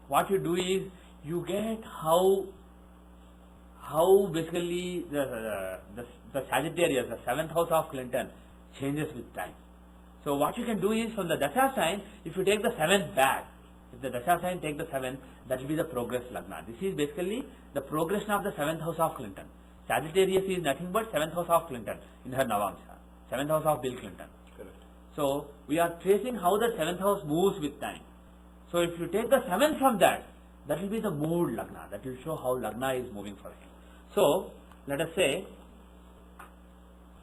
Speaker 1: what you do is you get how basically the Sagittarius, the 7th house of Clinton, changes with time. So what you can do is from the Dasa sign, if you take the 7th back, if the Dasa sign take the 7th, that will be the progress Lagna. This is basically the progression of the 7th house of Clinton. Sagittarius is nothing but 7th house of Clinton in her Navamsa, 7th house of Bill Clinton.
Speaker 3: Correct.
Speaker 1: So we are tracing how the 7th house moves with time. So if you take the 7th from that will be the mood Lagna. That will show how Lagna is moving for him. So let us say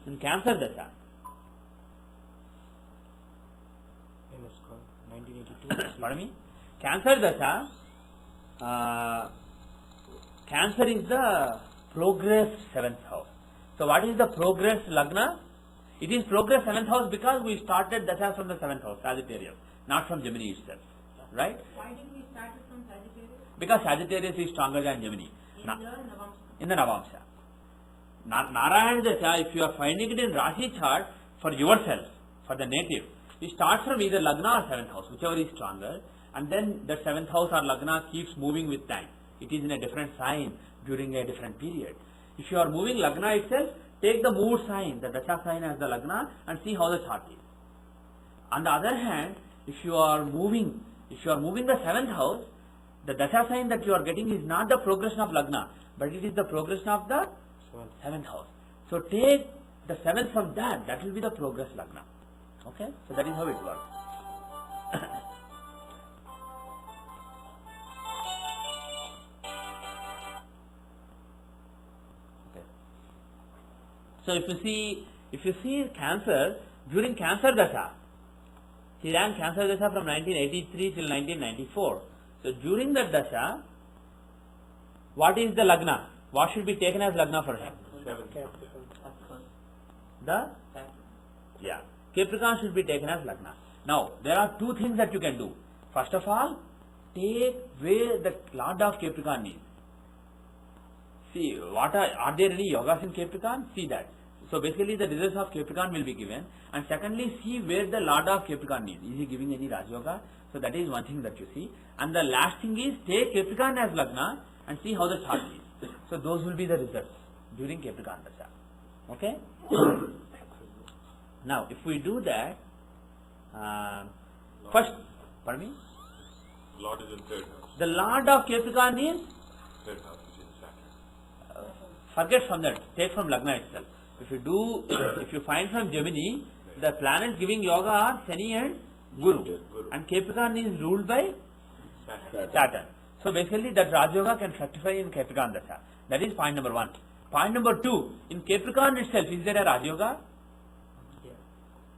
Speaker 1: in Cancer Dasa,
Speaker 2: 1982.
Speaker 1: pardon me, Cancer Dasa, Cancer is the progress 7th house. So what is the progress Lagna? It is progress 7th house because we started Dasas from the 7th house, Sagittarius, not from Gemini itself. Right?
Speaker 7: Why did we start it from Sagittarius?
Speaker 1: Because Sagittarius is stronger than Gemini.
Speaker 7: In the Navamsa.
Speaker 1: Narayana Dasa, if you are finding it in Rashi chart for yourself, for the native, you start from either Lagna or 7th house, whichever is stronger, and then the 7th house or Lagna keeps moving with time. It is in a different sign during a different period. If you are moving Lagna itself, take the mood sign, the Dasha sign as the Lagna, and see how the chart is. On the other hand, if you are moving the 7th house, the Dasha sign that you are getting is not the progression of Lagna, but it is the progression of the 7th house. So take the 7th from that will be the progress Lagna. Okay? So that is how it works. Okay. So if you see Cancer, during Cancer Dasa, he ran Cancer Dasa from 1983 till 1994. So during that Dasa, what is the Lagna? What should be taken as Lagna for him? Capricorn should be taken as Lagna. Now, there are two things that you can do. First of all, take where the Lord of Capricorn is. See, are there any yogas in Capricorn? See that. So basically the results of Capricorn will be given, and secondly see where the Lord of Capricorn is. Is he giving any Raj Yoga? So that is one thing that you see. And the last thing is take Capricorn as Lagna and see how the chart is. So those will be the results during Capricorn Dasa. Okay? Now if we do that, first, pardon me?
Speaker 3: Lord is in third house.
Speaker 1: The Lord of Capricorn is?
Speaker 3: Third house, which is Saturn.
Speaker 1: Forget from that, take from Lagna itself. If you find from Gemini, the planets giving yoga are Shani and Guru. And Capricorn is ruled by Saturn. So basically that Raj Yoga can fructify in Capricorn Dasa. That is point number 1. Point number 2, in Capricorn itself, is there a Raj Yoga?
Speaker 9: Yeah.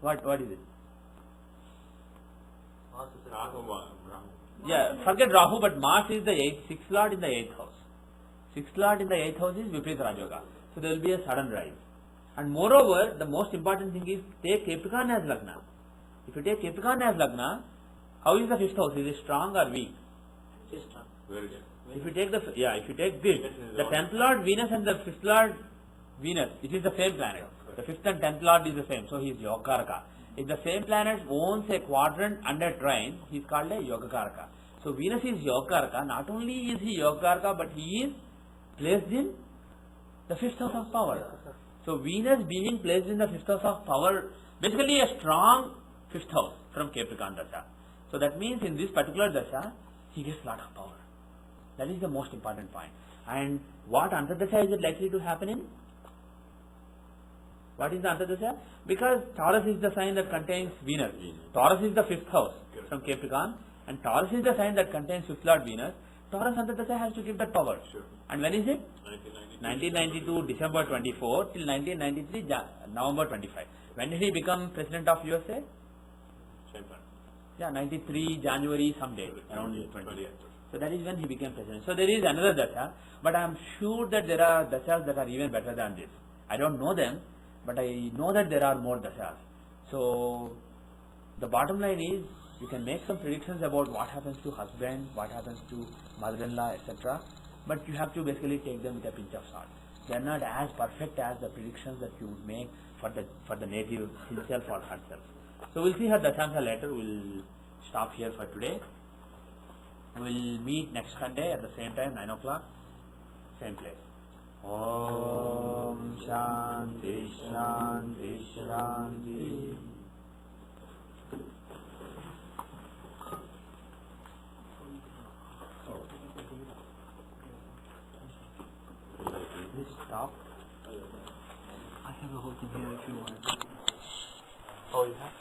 Speaker 1: What is it?
Speaker 3: Rahu.
Speaker 1: Yeah, forget Rahu, but Mars is the 6th Lord in the 8th house. 6th Lord in the 8th house is Viparita Raj Yoga. So there will be a sudden rise. And moreover, the most important thing is take Capricorn as Lagna. If you take Capricorn as Lagna, how is the 5th house? Is it strong or weak?
Speaker 9: It's strong.
Speaker 3: Very good.
Speaker 1: If you take this, the 10th Lord Venus and the 5th Lord Venus, it is the same planet. The 5th and 10th Lord is the same, so he is Yogakaraka. If the same planet owns a quadrant and a trine, he is called a Yogakaraka. So Venus is Yogakaraka. Not only is he Yogakaraka, but he is placed in the 5th house of power. So Venus being placed in the 5th house of power, basically a strong 5th house from Capricorn Dasa. So that means in this particular Dasa, he gets lot of power. That is the most important point. And what Antardasha is it likely to happen in? What is the Antardasha? Because Taurus is the sign that contains Venus. Taurus is the 5th house from Capricorn, and Taurus is the sign that contains 5th Lord Venus. Taurus Antardasha has to give that power.
Speaker 3: Sure.
Speaker 1: And when is it?
Speaker 3: 1992.
Speaker 1: 1992 December 24 till 1993 November 25. When did he become president of USA?
Speaker 3: Same time.
Speaker 1: Yeah, 93 January someday, around 20.
Speaker 3: 28th.
Speaker 1: So that is when he became president. So there is another dasha, but I am sure that there are dashas that are even better than this. I don't know them, but I know that there are more dashas. So the bottom line is, you can make some predictions about what happens to husband, what happens to mother-in-law, etc. But you have to basically take them with a pinch of salt. They are not as perfect as the predictions that you would make for the native himself or herself. So we'll see her dashansa later. We'll stop here for today. We'll meet next Sunday at the same time, 9 o'clock, same place. Om Shanti Shanti Shanti. This stop. I have a whole thing here if you want. Oh, you have?